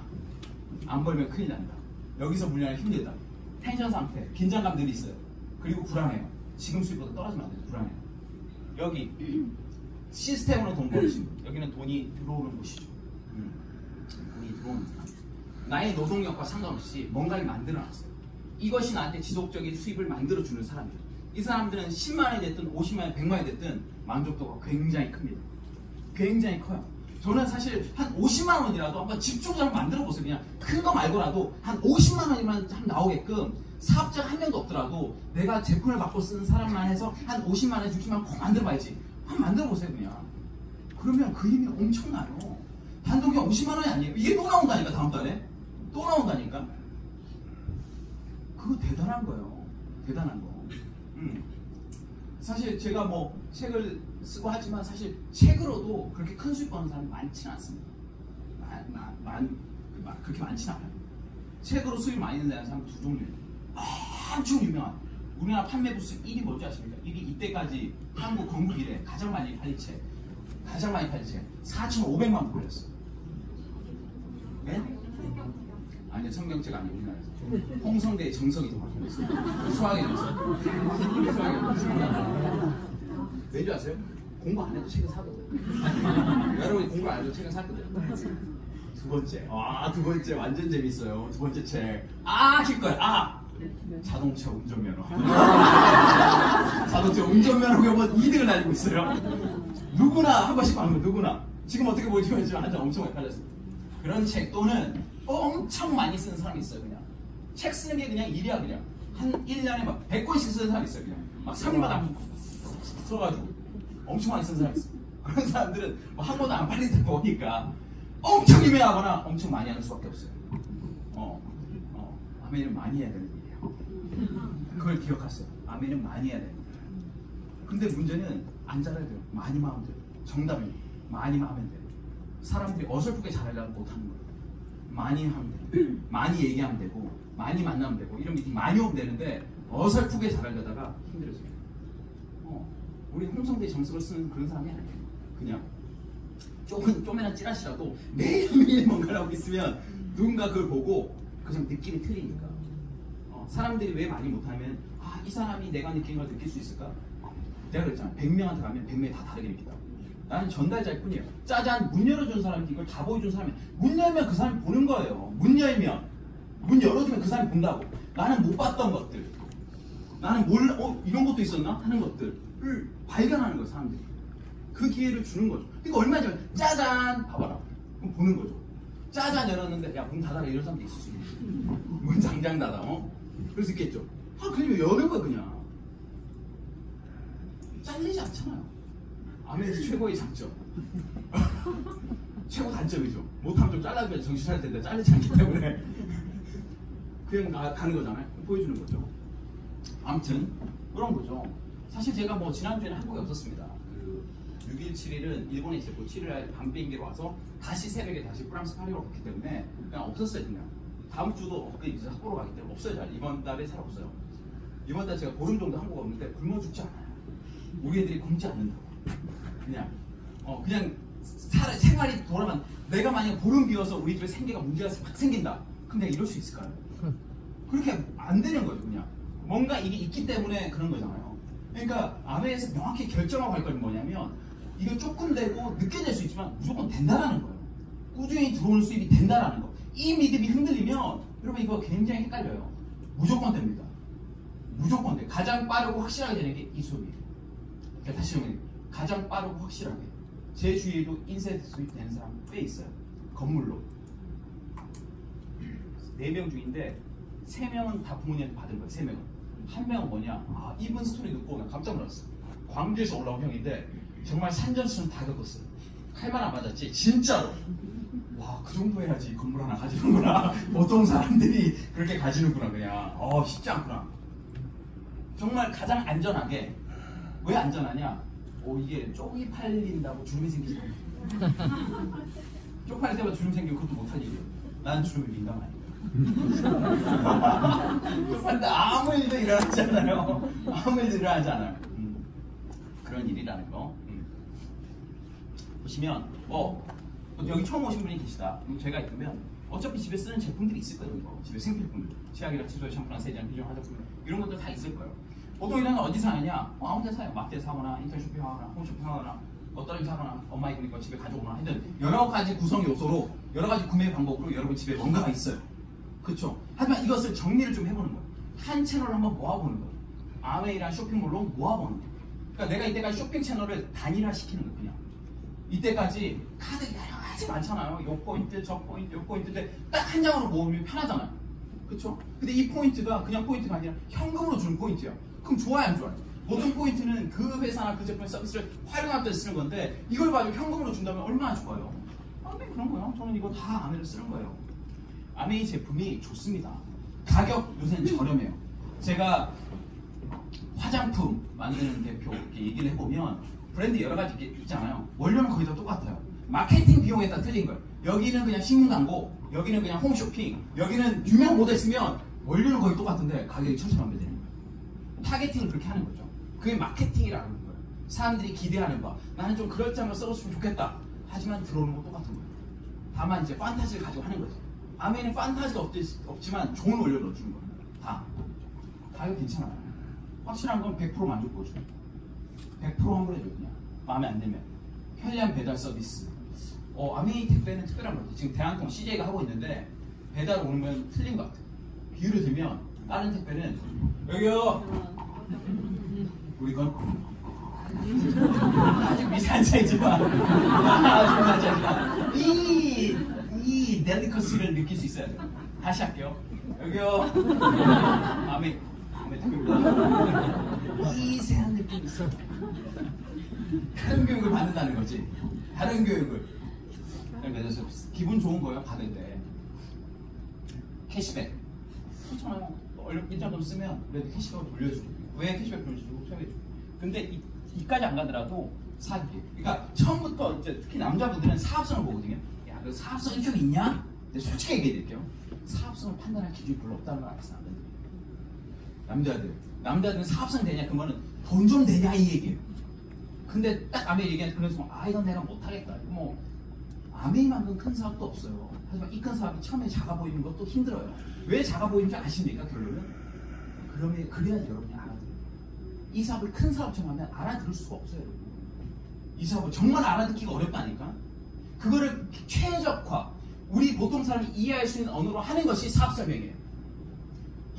안 벌면 큰일 난다. 여기서 물려면 힘들다. 텐션 상태, 긴장감 늘 있어요. 그리고 불안해요. 지금 수입보다 떨어지면 안 돼요. 불안해요. 여기 시스템으로 돈 버리신 분, 여기는 돈이 들어오는 곳이죠. 돈이 들어오는 곳. 나의 노동력과 상관없이 뭔가를 만들어놨어요. 이것이 나한테 지속적인 수입을 만들어주는 사람들. 이 사람들은 10만원이 됐든 50만원, 100만원이 됐든 만족도가 굉장히 큽니다. 굉장히 커요. 저는 사실 한 50만원이라도 한번 집중을 한번 만들어보세요. 그냥 큰 거 말고라도 한 50만원이면 한 나오게끔, 사업자가 한 명도 없더라도 내가 제품을 받고 쓰는 사람만 해서 한 50만원, 60만원 꼭 만들어봐야지. 한번 만들어보세요 그냥. 그러면 그 힘이 엄청나요. 단독이 50만원이 아니에요. 이게 또 나온다니까. 다음 달에 또 나온다니까. 그거 대단한 거예요. 대단한 거. 사실 제가 뭐 책을 쓰고 하지만 사실 책으로도 그렇게 큰 수익 버는 사람이 많지는 않습니다. 그렇게 많지는 않아요. 책으로 수익 많이 낸다는 사람은 두 종류예요. 엄청 유명한, 우리나라 판매 부수 1위 뭔지 아십니까? 1위 이때까지 한국 건국 이래 가장 많이 팔린 책, 4,500만 부 팔렸어요. 네? 아니요, 성경책 아니고 우리나라에서 홍성대의 정석이 더 많이 팔렸어요. 수학의 정석. 왜지 아세요? 공부 안 해도 책은 사거든요. 여러분이 공부 안 해도 책은 사거든요. 두 번째 완전 재밌어요. 두 번째 책. 아실 거야. 자동차 운전면허. 자동차 운전면허 경우 2등을 달리고 있어요. 누구나 한 번씩 받는 거, 누구나. 지금 어떻게 보이지만 지금 한 장 엄청 많이 팔렸어요. 그런 책 또는 엄청 많이 쓰는 사람이 있어요. 그냥 책 쓰는 게 그냥 일이야. 그냥 한 1년에 막 100권씩 쓰는 사람이 있어요. 그냥 막 3일마다 써가지고 엄청 많이 쓰는 사람이 있어요. 그런 사람들은 뭐 한 번도 안 팔린다고 보니까 엄청 유명하거나 엄청 많이 하는 수밖에 없어요. 아멘은 많이 해야 되는 일이에요. 그걸 기억하세요. 아멘은 많이 해야 됩니다. 근데 문제는 안 잘해야 돼요. 많이만 하면 돼요. 정답은 많이만 하면 돼요. 사람들이 어설프게 잘하려고 못하는 거예요. 많이 하면 돼요. 많이 얘기하면 되고, 많이 만나면 되고, 이런 미팅 많이 오면 되는데 어설프게 잘하려다가 힘들어져요. 우리 홍성대 정석을 쓰는 그런 사람이 아니에요. 그냥 조그만 찌라시라도 매일매일 뭔가를 하고 있으면 누군가 그걸 보고 그냥 느낌이 틀리니까. 사람들이 왜 많이 못하면 이 사람이 내가 느끼는 걸 느낄 수 있을까? 내가 그랬잖아. 100명한테 가면 100명이 다 다르게 느낀다. 나는 전달자일 뿐이에요. 짜잔, 문 열어준 사람이 이걸 다 보여준 사람이, 문 열면 그 사람이 보는 거예요. 문 열어주면 그 사람이 본다고. 나는 못 봤던 것들, 나는 몰라, 이런 것도 있었나? 하는 것들을 발견하는 거예요, 사람들이. 그 기회를 주는 거죠. 그러니까 얼마 전에 짜잔, 봐봐라. 그럼 보는 거죠. 짜잔 열었는데, 야, 문 닫아라. 이런 사람도 있을 수 있겠지. 문 장장 닫아. 그럴 수 있겠죠. 그냥 여는 거야, 그냥. 잘리지 않잖아요. 아멘이 최고의 장점. 최고 단점이죠. 못하면 좀 잘라주면 정신 차릴 텐데 잘리지 않기 때문에 그냥 가는 거잖아요. 보여주는 거죠. 아무튼 그런 거죠. 사실 제가 뭐 지난주에는 한국에 없었습니다. 6일 7일은 일본에 있었고 7일날 밤 비행기로 와서 다시 새벽에 다시 프랑스 파리로 갔기 때문에 그냥 없었어요. 그냥 다음 주도 이제 삿포로 가기 때문에 없어요. 잘 이번 달에 잘 없어요. 이번 달 제가 보름 정도 한국 왔는데 굶어 죽지 않아요. 우리 애들이 굶지 않는다고. 그냥 생활이 돌아만. 내가 만약 보름 비워서 우리 집에 생계가 문제가 막 생긴다. 그럼 내가 이럴 수 있을까요? 그렇게 안 되는 거죠. 그냥 뭔가 이게 있기 때문에 그런 거잖아요. 그러니까 아메에서 명확히 결정하고 할 건 뭐냐면 이거 조금 되고 늦게 될 수 있지만 무조건 된다라는 거예요. 꾸준히 들어오는 수입이 된다라는 거. 이 믿음이 흔들리면 여러분 이거 굉장히 헷갈려요. 무조건 됩니다. 무조건 돼. 가장 빠르고 확실하게 되는 게 이 수입이에요. 그러니까 다시 말해 가장 빠르고 확실하게. 제 주위에도 인쇄 수입 되는 사람 꽤 있어요. 건물로 4명 중인데 3명은 다 부모님한테 받은 거예요. 3명은. 한 명은 뭐냐? 이분 스토리 듣고 나 깜짝 놀랐어요. 광주에서 올라온 형인데 정말 산전수전 다 겪었어요. 칼만 안 맞았지 진짜로. 와, 그 정도 해야지 건물 하나 가지는구나. 보통 사람들이 그렇게 가지는구나. 그냥 쉽지 않구나. 정말 가장 안전하게. 왜 안전하냐? 이게 쪽이 팔린다고 주름이 생기지. 쪽 팔릴 때마다 주름 생기면 그것도 못할 일이에요. 난 주름이 민감하니까. 쪽 팔릴 때 아무 일도 일어나지 않아요. 아무 일도 일어나지 않아요. 그런 일이라는 거. 보시면 여기 처음 오신 분이 계시다. 제가 있으면 어차피 집에 쓰는 제품들이 있을 거예요. 이거. 집에 생필품들, 치약이랑 칫솔, 샴푸랑 세제랑 비누, 화장품 이런 것들 다 있을 거예요. 보통 이런 건 어디 사느냐? 아무 데 사요. 마트에 사거나 인터넷 쇼핑하거나 홈쇼핑하거나 떨어져 사거나 엄마 입으니까 집에 가져오거나 하여튼 여러 가지 구성 요소로 여러 가지 구매 방법으로 여러분 집에 뭔가가 있어요. 그렇죠? 하지만 이것을 정리를 좀 해보는 거예요. 한 채널을 한번 모아보는 거예요. 아메이란 쇼핑몰로 모아보는 거예요. 그러니까 내가 이때까지 쇼핑 채널을 단일화시키는 거예요. 그냥 이때까지 카드 여러 가지 많잖아요. 요 포인트, 저 포인트, 요 포인트인데 딱 한 장으로 모으면 편하잖아요. 그렇죠? 근데 이 포인트가 그냥 포인트가 아니라 현금으로 주는 포인트야. 그럼 좋아요, 안 좋아요? 모든 포인트는 그 회사나 그 제품의 서비스를 활용할 때 쓰는 건데 이걸 가지고 현금으로 준다면 얼마나 좋아요? 그런 거요. 저는 이거 다 아메이를 쓰는 거예요. 아메이 제품이 좋습니다. 가격 요새는 저렴해요. 제가 화장품 만드는 대표 이렇게 얘기를 해보면 브랜드 여러 가지 있잖아요. 원료는 거의 다 똑같아요. 마케팅 비용에 따라 틀린 거예요. 여기는 그냥 신문 광고, 여기는 그냥 홈쇼핑, 여기는 유명 모델 쓰면 원료는 거의 똑같은데 가격이 천차만별 되는 거예요. 타겟팅을 그렇게 하는 거죠. 그게 마케팅이라는 거예요. 사람들이 기대하는 바. 나는 좀 그럴듯한 걸 써줬으면 좋겠다. 하지만 들어오는 건 똑같은 거예요. 다만 이제 판타지를 가지고 하는 거죠. 아메이는 판타지가 없지만 좋은 원료를 넣어주는 거예요. 다. 가격 괜찮아요. 확실한 건 100% 만족 보여줘요. 100% 환불해줘요. 그냥 마음에 안 들면. 편리한 배달 서비스. 아메이 택배는 특별한 것 같아요. 지금 대한통 CJ가 하고 있는데 배달 오는 건 틀린 것 같아요. 비유를 들면 다른 택배는 여기요. 우리 건 아주 미세한 차이지만 아주 미세한 차이지만 이 델리커시를 느낄 수 있어야 돼요. 다시 할게요. 여기요. 아메이 택배입니다. 이 세한 느낌이 있어. 다른 교육을 받는다는 거지. 다른 교육을. 그래서 기분 좋은 거예요. 받을 때. 캐시백. 그렇잖아요. 일정 좀 쓰면 그래도 캐시백을 돌려주고. 왜 캐시백 돌려주고 소개해주고. 근데 이까지 안 가더라도 사기. 그러니까 처음부터 이제 특히 남자분들은 사업성을 보거든요. 야, 그 사업성이 좀 있냐? 근데 솔직히 얘기해 드릴게요. 사업성을 판단할 기준이 별로 없다는 걸 알았어요. 남자들은 사업성 되냐? 그러면은 돈 좀 되냐? 이 얘기예요. 근데 딱 아메이 얘기하는 그런 순간 이건 내가 못하겠다. 뭐 아메이만큼 큰 사업도 없어요. 하지만 이 큰 사업이 처음에 작아 보이는 것도 힘들어요. 왜 작아 보이는지 아십니까? 결론은? 그래야지 여러분이 알아들어요. 이 사업을 큰 사업처럼 하면 알아들을 수가 없어요. 여러분. 이 사업을 정말 알아듣기가 어렵다니까? 그거를 최적화, 우리 보통 사람이 이해할 수 있는 언어로 하는 것이 사업 설명이에요.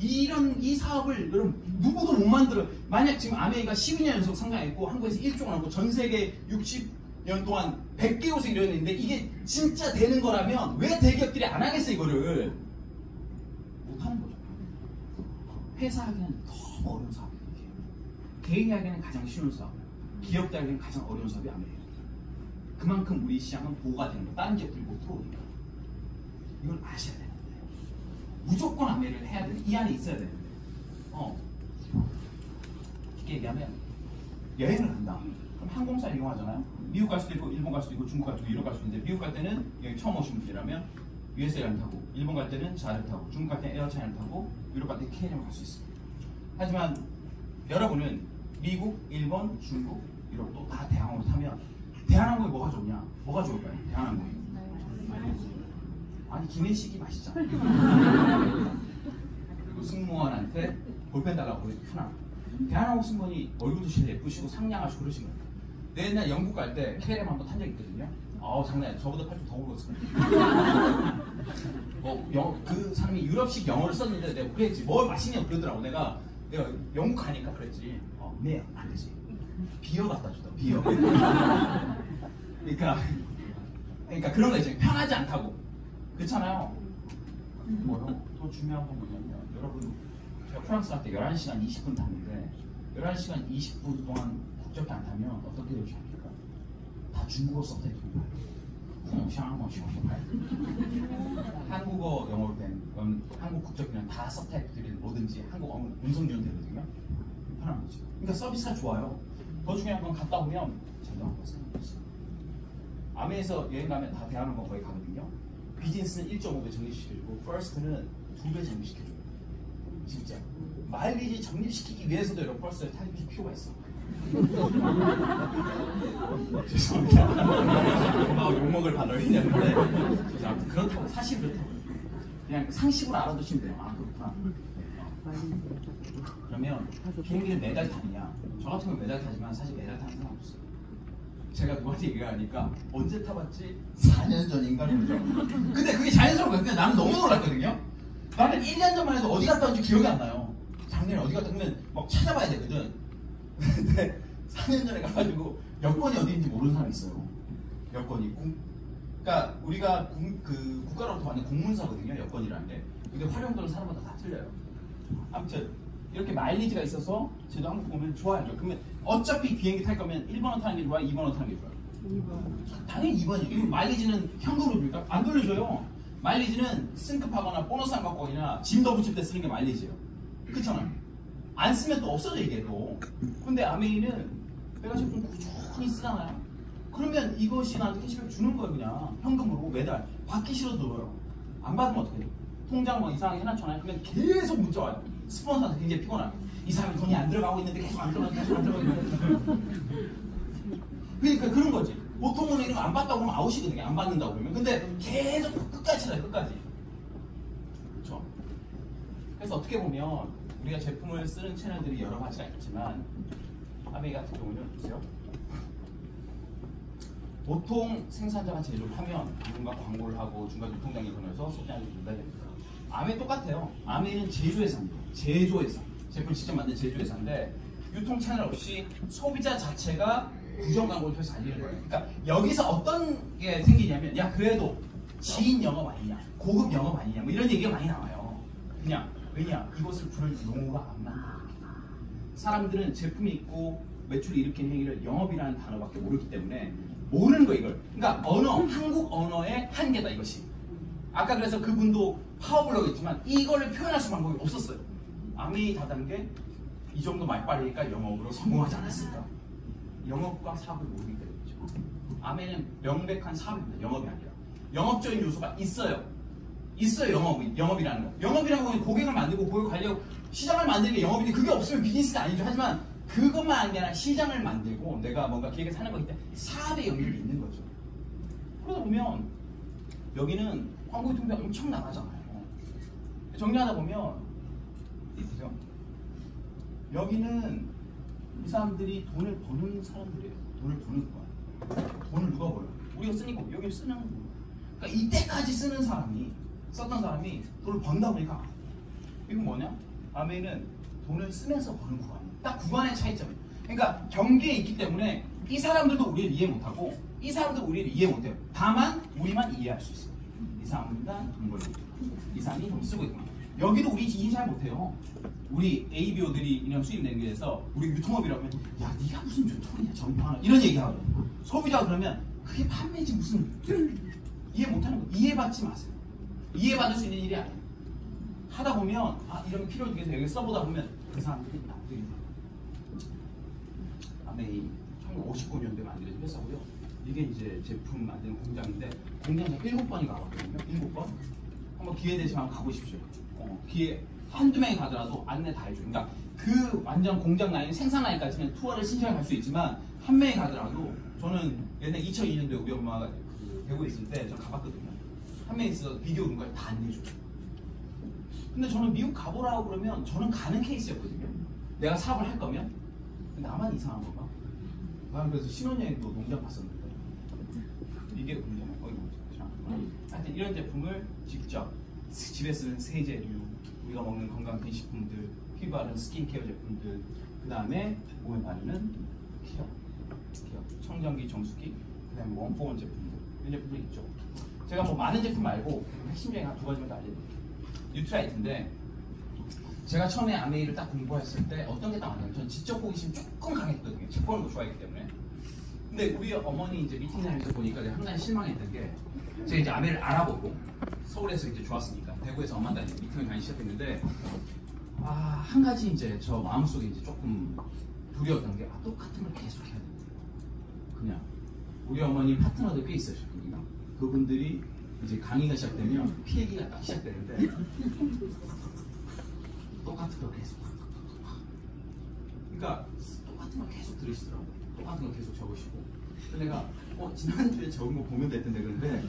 이 사업을 여러분 누구도 못 만들어요. 만약 지금 아메이가 12년 연속 성장했고 한국에서 1조가 나고 전 세계 60년 동안 100개 곳에 이루어졌는데 이게 진짜 되는 거라면 왜 대기업들이 안 하겠어? 이거를 못 하는 거죠. 회사 하기는 너무 어려운 사업이에요. 개인이 하기에는 가장 쉬운 사업, 기업들 하기에는 가장 어려운 사업이 아메이예요. 그만큼 우리 시장은 보호가 되는 거예요. 다른 기업들이 못 들어오니까. 이걸 아셔야 돼요. 무조건 아메이를 해야 되는데 이 안에 있어야 되는데 쉽게 얘기하면 여행을 간다. 그럼 항공사 이용하잖아요. 미국 갈 수도 있고 일본 갈 수도 있고 중국 갈 수도 있고 유럽 갈 수도 있는데 미국 갈 때는 여기 처음 오신 분들이라면 US 에어라인 타고 일본 갈 때는 자를 타고 중국 갈 때는 에어차이나를 타고 유럽 갈 때는 KLM 갈 수 있어요. 하지만 여러분은 미국, 일본, 중국, 유럽 또 다 대한항공을 타면 대한항공이 뭐가 좋냐? 뭐가 좋을까요? 대한항공이 아니 기내식이 맛있잖아. 그리고 승무원한테 볼펜 달라고 그러기 편하고 대한항공 승무원이 얼굴도 제일 예쁘시고 상냥하시고 그러신 거예요. 옛날 영국 갈 때 KLM 한번 탄 적이 있거든요. 장난 아니야. 저보다 팔 좀 더 굵었어요. 그 사람이 유럽식 영어를 썼는데 내가 그랬지. 뭘 마시냐고 그러더라고. 내가 영국 가니까 그랬지. 네, 안 되지. 비어 갖다 주다. 비어. 그러니까 그런 거 있잖아요. 편하지 않다고. 그렇잖아요. 뭐요? 더 중요한 건 뭐냐면 여러분 제가 프랑스 갈 때 11시간 20분 탔는데 11시간 20분 동안 국적기 안 타면 어떻게 될지 압니까? 다 중국어 서브타이틀 봐요. 한국어 영어로 된 한국 국적기는 다 서브타이틀이 뭐든지 한국어 음성 지원 되거든요. 편한 거지. 그러니까 서비스가 좋아요. 더 중요한 건 갔다 오면 자동으로 사는 거지. 아메에서 여행 가면 다 대한항공 거의 가거든요. 비즈니스는 1.5배 적립시켜주고 퍼스트는 2배 적립시켜줘요. 진짜 마일리지 적립시키기 위해서도 여러분 퍼스트에 탈 필요가 있어. 죄송합니다. 욕먹을 발언이 있는데 아무튼 그렇다고 사실 그렇다고 그냥 상식으로 알아두시면 돼요. 그렇구나. 그러면 비행기를 매달 타느냐? 저 같은 경우 매달 타지만 사실 매달 타는 사람 없어요. 제가 누구한테 얘기하니까 언제 타봤지? 4년 전인가 그러죠. 근데 그게 자연스러운 거예요. 나는 너무 놀랐거든요. 나는 1년 전만 해도 어디 갔다 왔는지 기억이 안 나요. 작년에 어디 갔다 오면 막 찾아봐야 되거든. 근데 4년 전에 가가지고 여권이 어디인지 모르는 사람이 있어요. 여권이 그러니까 우리가 국가로부터 받는 공문서거든요. 여권이라는 게. 근데 활용도는 사람마다 다 틀려요. 아무튼 이렇게 마일리지가 있어서 저도 한국 보면 좋아하죠. 그러면 어차피 비행기 탈 거면 1번호 타는 게 좋아요? 2번호 타는 게 좋아요? 2번. 당연히 2번이에요. 마일리지는 현금으로 줍니까? 안 돌려줘요. 마일리지는 승급하거나 보너스 안 받거나 짐 더 붙일 때 쓰는 게 마일리지예요. 그렇잖아요. 안 쓰면 또 없어져 이게 또. 근데 아메이는 내가 지금 좀 꾸준히 쓰잖아요. 그러면 이것이 나한테 캐시백 주는 거예요. 그냥 현금으로 매달. 받기 싫어도 들어요. 안 받으면 어떻게 해요? 통장 뭐 이상하게 해놨잖아요. 그러면 계속 문자 와요. 스폰서한테 굉장히 피곤하게. 이 사람이 돈이 안 들어가고 있는데 계속 안 들어가고 있는데 그러니까 그런 거지. 보통은 이런 거 안 받다고 그러면 아웃이거든요. 안 받는다고 그러면. 근데 계속 끝까지 찾아요. 끝까지. 그렇죠? 그래서 어떻게 보면 우리가 제품을 쓰는 채널들이 여러 가지가 있지만 아메이 같은 경우는 보세요. 보통 생산자가 제조를 하면 누군가 광고를 하고 중간 유통장에 보내서 소비자한테 준다 됩니다. 아메이 똑같아요. 아메이는 제조회사입니다. 제조회사. 제품 직접 만든 제조회사인데 유통 채널 없이 소비자 자체가 부정 광고를 통해서 알리는 거예요. 그러니까 여기서 어떤 게 생기냐면 야 그래도 지인 영업 아니냐, 고급 영업 아니냐 뭐 이런 얘기가 많이 나와요. 그냥 왜냐 이것을 부를 용어가 안 맞는 거예요. 사람들은 제품이 있고 매출을 일으키는 행위를 영업이라는 단어밖에 모르기 때문에 모르는 거 이걸. 그러니까 한국 언어의 한계다 이것이. 아까 그래서 그분도 파워블로그였지만 이거를 표현할 수 방법이 없었어요. 아메이 다단계 이 정도 말빨이니까 영업으로 성공하지 않았을까? 영업과 사업을 모르기 때문이죠. 아메이는 명백한 사업입니다. 영업이 아니라. 영업적인 요소가 있어요. 영업이라는 거. 영업이라는 건 고객을 만들고 고객 관리하고 시장을 만드는 게 영업인데 그게 없으면 비즈니스가 아니죠. 하지만 그것만 아니라 시장을 만들고 내가 뭔가 기획을 사는 거기 때문에 사업의 영역이 있는 거죠. 그러다 보면 여기는 광고 유통비가 엄청 나가잖아요. 정리하다 보면 보세요. 여기는 이 사람들이 돈을 버는 사람들이에요. 돈을 버는 거야. 돈을 누가 벌어요? 우리가 쓰니까 여기 쓰는 거. 그러니까 이때까지 썼던 사람이 돈을 번다 보니까 이건 뭐냐? 아메이는 돈을 쓰면서 버는 구간이에요. 딱 구간의 차이점이에요. 그러니까 경계에 있기 때문에 이 사람들도 우리를 이해 못하고 이 사람도 우리를 이해 못해요. 다만 우리만 이해할 수 있어요. 이 사람은 돈 벌고 있구나. 이 사람이 돈 쓰고 있구나. 여기도 우리 이해 잘 못해요. 우리 ABO들이 그냥 수입 내는 게 돼서 우리 유통업이라고 하면 야 네가 무슨 유통이냐 전파하나 이런 얘기하고 소비자가 그러면 그게 판매지 무슨 이해 못하는 거 이해받지 마세요. 이해받을 수 있는 일이 아니에요. 하다 보면 이런 필요를 위해서 여기 써보다 보면 그 사람들이 나쁘게 아메이 1959년도에 만들어진 회사고요. 이게 이제 제품 만드는 공장인데 공장에 7번이 가거든요. 7번. 한번 기회 되시면 한번 가보십시오. 기회 한두 명이 가더라도 안내 다 해줘요. 그러니까 그 완전 공장 라인, 생산 라인까지는 투어를 신청해 갈 수 있지만 한 명이 가더라도 저는 옛날 2002년도에 우리 엄마가 그 대구에 있을 때 저 가봤거든요. 한 명이 있어서 비디오 룸까지 다 안내해줘요. 근데 저는 미국 가보라고 그러면 저는 가는 케이스였거든요. 내가 사업을 할 거면. 근데 나만 이상한 건가? 나는 그래서 신혼여행도 농장 갔었는데 이게 공장, 하여튼 이런 제품을 직접 집에 쓰는 세제류, 우리가 먹는 건강 간식품들, 피부 바르는 스킨케어 제품들, 그 다음에 몸에 바르는 케어, 청정기, 정수기, 그 다음에 원포원 제품들, 이런 제품들이 있죠. 제가 뭐 많은 제품 말고 핵심적인 한 2가지만 더 알려드릴게요. 뉴트라이트인데 제가 처음에 아메이를 딱 공부했을 때 어떤 게 딱 맞냐면 전 지적 호기심 조금 강했거든요. 책 보는 거 좋아했기 때문에. 근데 우리 어머니 이제 미팅 다니면서 보니까 제가 한 가지 실망했던 게 제가 이제 아메이를 알아보고 서울에서 이제 좋았으니까 대구에서 엄마 다니고 미팅을 다니기 시작했는데 한 가지 이제 저 마음속에 이제 조금 두려웠던 게 똑같은 걸 계속 해야 된다. 그냥 우리 어머니 파트너들 꽤 있으셨거든요. 그분들이 이제 강의가 시작되면 필기가 딱 시작되는데 똑같은 걸 계속 그러니까 똑같은 걸 계속 들으시더라고요. 똑같은 걸 계속 적으시고 그래서 내가 지난주에 적은 거 보면 됐던데 그런데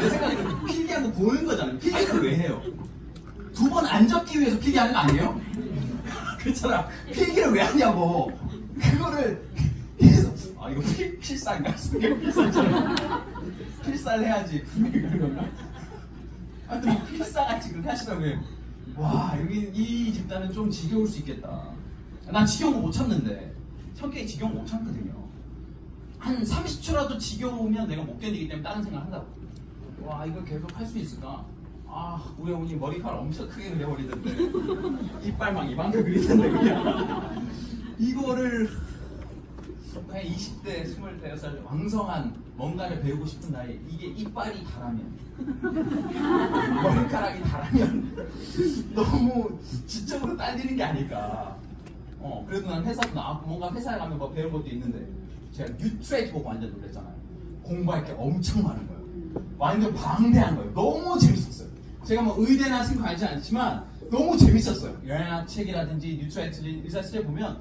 내 생각에는 필기하고 보는 거잖아요. 필기를 왜 해요? 2번 안 적기 위해서 필기하는 거 아니에요? 그렇잖아. 필기를 왜 하냐고. 그거를 계속 이거 필사인가? 필사처럼 필사를 해야지. 하여튼 뭐 필사같이 그렇게 하시더라고요. 와 여기 이 집단은 좀 지겨울 수 있겠다. 난 지겨운 거 못 참는데 성격이 지겨운 거 못 참거든요. 한 30초라도 지겨우면 내가 못 견디기 때문에 다른 생각 한다고. 와 이걸 계속 할 수 있을까? 우리 어머니 머리카락 엄청 크게 그려버리던데 이빨 이만큼 그리던데 그냥 이거를 그냥 20대, 25살 왕성한 뭔가를 배우고 싶은 나이에 이게 이빨이 닳으면 머리카락이 닳으면 너무 지적으로 딸리는 게 아닐까. 그래도 난 뭔가 회사에 가면 뭐 배울 것도 있는데 제가 뉴트레이트 보고 완전 놀랐잖아요. 공부할 게 엄청 많은 거예요. 완전 방대한 거예요. 너무 재밌었어요. 제가 뭐 의대나 생각하지 않지만 너무 재밌었어요. 영양학 책이라든지 뉴트라이트 의사실에 보면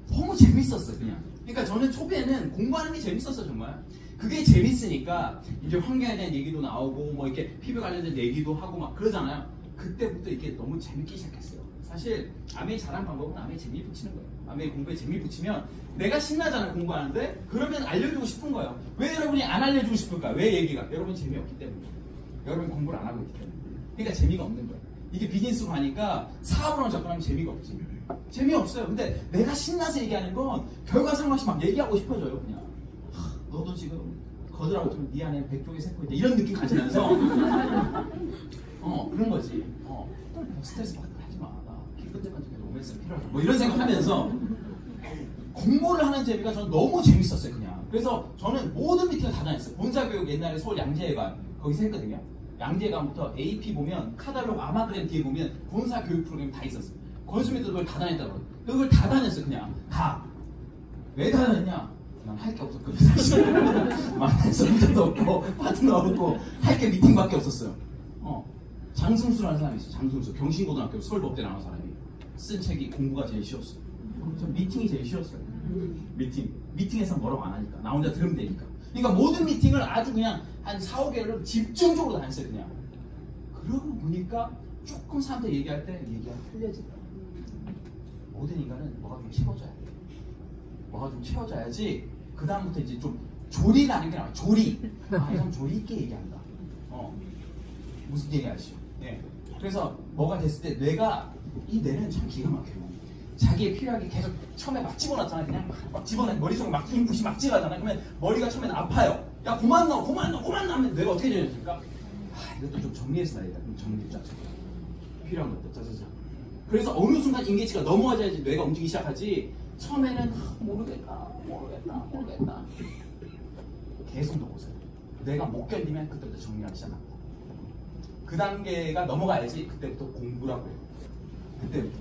너무 재밌었어요. 그러니까 저는 초기에는 공부하는 게 재밌었어요. 정말 그게 재밌으니까 이제 환경에 대한 얘기도 나오고 뭐 이렇게 피부 관련된 얘기도 하고 막 그러잖아요. 그때부터 이게 너무 재밌기 시작했어요. 사실 아메이 잘하는 방법은 아메이 재미 붙이는 거예요. 아메이 공부에 재미 붙이면 내가 신나잖아요. 공부하는데 그러면 알려주고 싶은 거예요. 왜 여러분이 안 알려주고 싶을까? 왜 얘기가? 여러분 재미없기 때문에. 여러분 공부를 안 하고 있기 때문에. 그러니까 재미가 없는 거예요. 이게 비즈니스로 가니까 사업으로 접근하면 재미가 없지. 재미없어요. 근데 내가 신나서 얘기하는 건 결과 상관없이 막 얘기하고 싶어져요. 그냥 너도 지금 거들하고 있으면 네 안에 백종이 새고 있다 이런 느낌 가지면서 그런 거지. 스트레스 받지 마. 나 기껏해가지고 로맨스 필요하다. 뭐 이런 생각하면서 공부를 하는 재미가 저는 너무 재밌었어요. 그냥. 그래서 저는 모든 미팅을 다 다녔어요. 본사교육 옛날에 서울 양재회관 거기서 했거든요. 양재회관부터 AP 보면 카달로그 아마그램 뒤에 보면 본사 교육 프로그램 다 있었어요. 건수미도 그걸 다 다녔다고. 그걸 다 다녔어요. 그냥 다. 왜 다 다녔냐? 난 할 게 없었거든요. 사실 만날 선배도 없고 파트너 없고 할 게 미팅밖에 없었어요. 장승수라는 사람이 있어요. 장승수. 경신고등학교 서울법대 나온 사람이 쓴 책이 공부가 제일 쉬웠어요. 저 미팅이 제일 쉬웠어요. 미팅에서 뭐라고 안 하니까 나 혼자 들으면 되니까. 그러니까 모든 미팅을 아주 그냥 한 4, 5개월을 집중적으로 다녔어요. 그냥. 그러고 보니까 조금 사람들 얘기할 때 얘기가 틀려지더라고요. 모든 인간은 뭐가 좀 채워져야 돼. 뭐가 좀 채워져야지 그 다음부터 이제 좀 조리라는 게 나와요. 조리. 이 사람 조리 있게 얘기한다. 무슨 얘기 아시죠? 예. 그래서 뭐가 됐을 때 이 뇌는 참 기가 막혀요. 자기의 필요하게 계속 처음에 막 집어넣잖아요. 그냥 막 집어넣어 머릿속에 막 인풋이 막 들어가잖아요. 그러면 머리가 처음엔 아파요. 야 그만 넣어 하면 뇌가 어떻게 되니까 이것도 좀 정리해서 놔야 돼. 그럼 정리 짜자. 필요한 것도 짜자자. 그래서 어느 순간 인계치가 넘어가야지 뇌가 움직이기 시작하지. 처음에는 모르겠다. 계속 넣어보세요. 뇌가 못 견디면 그때부터 정리하기 시작합니다. 그 단계가 넘어가야지 그때부터 공부라고 해요. 그때부터.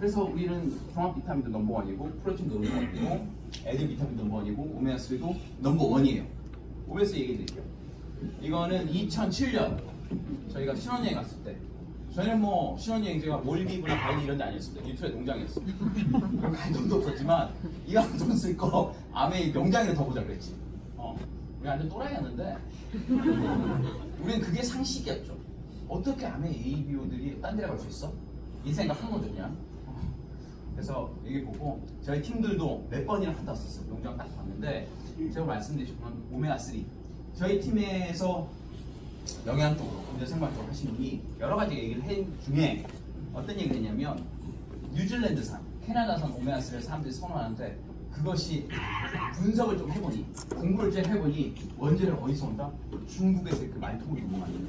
그래서 우리는 종합 비타민도 넘버원이고 프로틴도 넘버원이고 애들 비타민도 넘버원이고 오메가3도 넘버원이에요. 오메가3 얘기해 드릴게요. 이거는 2007년 저희가 신혼여행 갔을 때 저희는 뭐 신혼여행지가 몰디브나 발리 이런 데 아니었습니다. 뉴트의 농장이었어요. 그럼 갈 돈도 없었지만 이왕 돈 쓸 거 아메이 명장을 더 보자 그랬지. 우리 완전 또라이였는데 우리는 그게 상식이었죠. 어떻게 아메이 ABO들이 딴 데로 갈 수 있어? 이 생각 한 거죠 그냥. 그래서 여기 보고 저희 팀들도 몇 번이나 갔다 왔었어요. 농장 딱 봤는데 제가 말씀드리지만 오메가3 저희 팀에서 영양 쪽으로 군대 생활 쪽으로 하신 분이 여러 가지 얘기를 한 중에 어떤 얘기를 했냐면 뉴질랜드산, 캐나다산 오메가3를 사람들이 선호하는데 그것이 분석을 좀 해보니 공부를 좀 해보니 원재료가 어디서 온다? 중국에서 그 말통을 유통하는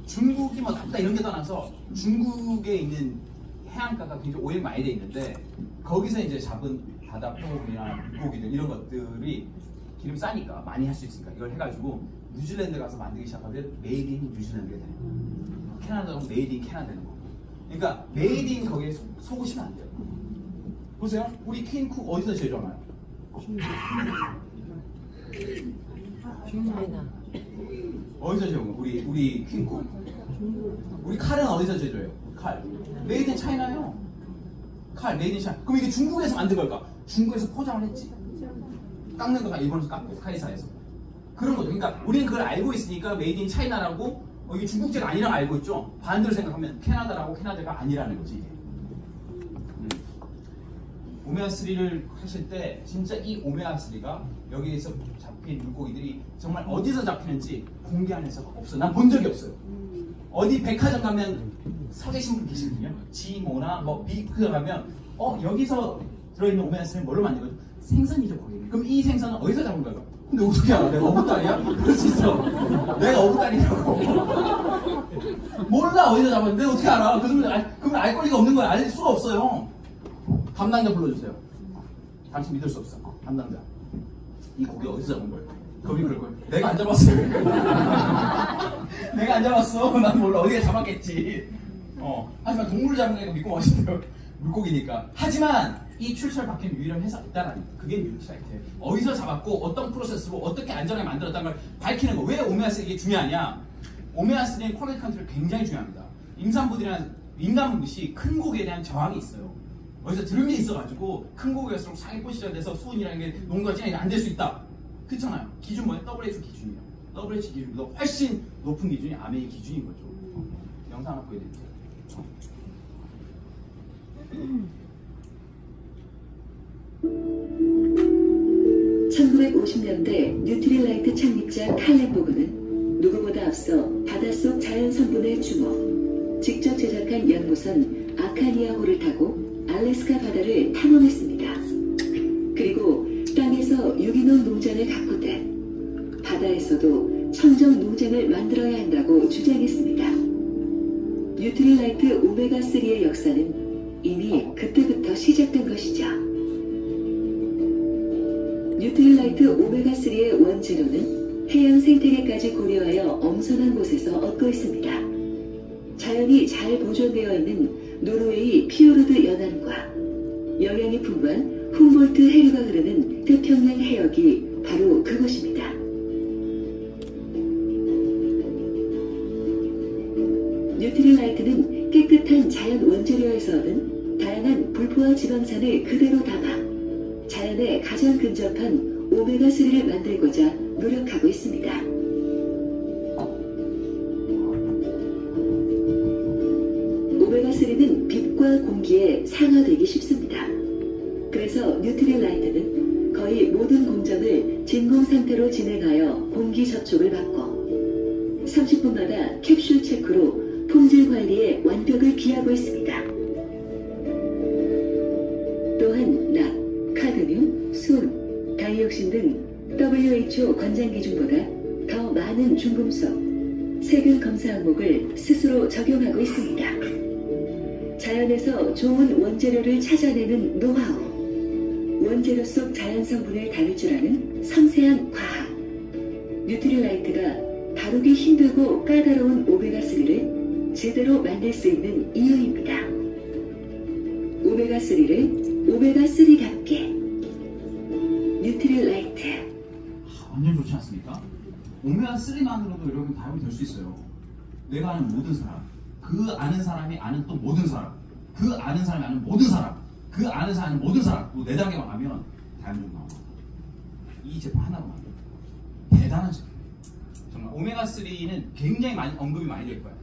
중국이 뭐 나쁘다 이런 게 떠나서 중국에 있는 해안가가 굉장히 오일 많이 돼 있는데 거기서 이제 잡은 바다 표고기나 물고기들 이런 것들이 기름 싸니까 많이 할 수 있으니까 이걸 해가지고 뉴질랜드 가서 만들기 시작하면 메이드 인 뉴질랜드가 되는 거예요. 캐나다는 메이드 인 캐나다 되는 거고. 그러니까 메이드 인 거기에 속으시면 안 돼요. 보세요. 우리 퀸쿡 어디서 제조하나요? 중국이나 어디서 제조해요? 우리 퀸쿡. 우리 칼은 어디서 제조해요? 칼. 메이드 인 차이나요. 칼 메이드 인 차이나. 그럼 이게 중국에서 만든 걸까? 중국에서 포장을 했지. 깎는 거가 일본에서 깎고 카이사에서. 그런 거죠. 그러니까 우리는 그걸 알고 있으니까 메이드 인 차이나라고 이게 중국제가 아니라고 알고 있죠. 반대로 생각하면 캐나다라고 캐나다가 아니라는 거지 이게. 오메가3를 하실 때 진짜 이 오메가3가 여기에서 잡힌 물고기들이 정말 어디서 잡히는지 공개하는 회사가 없어요. 난 본 적이 없어요. 어디 백화점 가면 서 계신 분 계시거든요. 지모나 뭐 빅크 가면 여기서 들어있는 오메가3는 뭘로 만든 거죠? 생선이죠 거기. 그럼 이 생선은 어디서 잡은 거야? 근데 어떻게 알아? 내가 어부딸이야? 그럴 수 있어. 내가 어부딸이라고. 몰라 어디서 잡았는데 어떻게 알아? 그러면 알 권리가 없는 거야. 알 수가 없어요. 담당자 불러주세요. 당신 믿을 수 없어. 담당자. 이 고기 어디서 잡은 거예요? 거기 그럴 거예요. 내가 안 잡았어요. 내가 안 잡았어. 난 몰라. 어디에 잡았겠지. 하지만 동물을 잡는 거 믿고 마시대요. 물고기니까. 하지만 이 출처를 밝힌 유일한 회사가 있다라는 거. 그게 뉴트라이트예요. 어디서 잡았고 어떤 프로세스로 어떻게 안전하게 만들었다는 걸 밝히는 거. 왜 오메가3 이게 중요하냐? 오메가3는 퀄리티 컨트롤 굉장히 중요합니다. 임산부들이나 민간분들이 큰 고기에 대한 저항이 있어요. 어디서 들은 게 있어가지고 큰 고기일수록 상위포 시절돼서 수은이라는 게 농도가 진하게 안 될 수 있다. 그렇잖아요. 기준 뭐예요? WHO 기준이에요. WHO 기준보다 훨씬 높은 기준이 아메이 기준인 거죠. 영상 하나 보여드릴게요. 1950년대 뉴트릴라이트 창립자 칼렌 보그는 누구보다 앞서 바닷속 자연 성분에 주목, 직접 제작한 연못선 아카니아호를 타고 알래스카 바다를 탐험했습니다. 그리고 땅에서 유기농 농장을 가꾸듯 바다에서도 청정 농장을 만들어야 한다고 주장했습니다. 뉴트릴라이트 오메가3의 역사는 이미 그때부터 시작된 것이죠. 뉴트릴라이트 오메가3의 원재료는 해양 생태계까지 고려하여 엄선한 곳에서 얻고 있습니다. 자연이 잘 보존되어 있는 노르웨이 피오르드 연안과 영양이 풍부한 훔볼트 해류가 흐르는 태평양 해역이 바로 그곳입니다. 뉴트릴라이트는 깨끗한 자연 원재료에서 얻은 다양한 불포화 지방산을 그대로 담아 자연에 가장 근접한 오메가3를 만들고자 노력하고 있습니다. 오메가3는 빛과 공기에 상하되기 쉽습니다. 그래서 뉴트릴라이트는 거의 모든 공정을 진공 상태로 진행하여 공기 접촉을 받고 30분마다 캡슐 체크로 품질 관리에 완벽을 기하고 있습니다. 또한 납, 카드뮴, 수은, 다이옥신 등 WHO 권장 기준보다 더 많은 중금속, 세균 검사 항목을 스스로 적용하고 있습니다. 자연에서 좋은 원재료를 찾아내는 노하우, 원재료 속 자연 성분을 다룰 줄 아는 섬세한 과학, 뉴트릴라이트가 다루기 힘들고 까다로운 오메가3를 제대로 만들 수 있는 이유입니다. 오메가3를 오메가3답게 뉴트릴 라이트. 완전 좋지 않습니까? 오메가3만으로도 여러분 다이어트 될 수 있어요. 내가 아는 모든 사람, 그 아는 사람이 아는 또 모든 사람, 그 아는 사람이 아는 모든 사람, 그 아는 사람이 아는 모든 사람, 또 4단계만 하면 다이어트 나와. 이 제품 하나로만 대단한 제품. 정말 오메가3는 굉장히 많이 언급이 많이 될 거예요.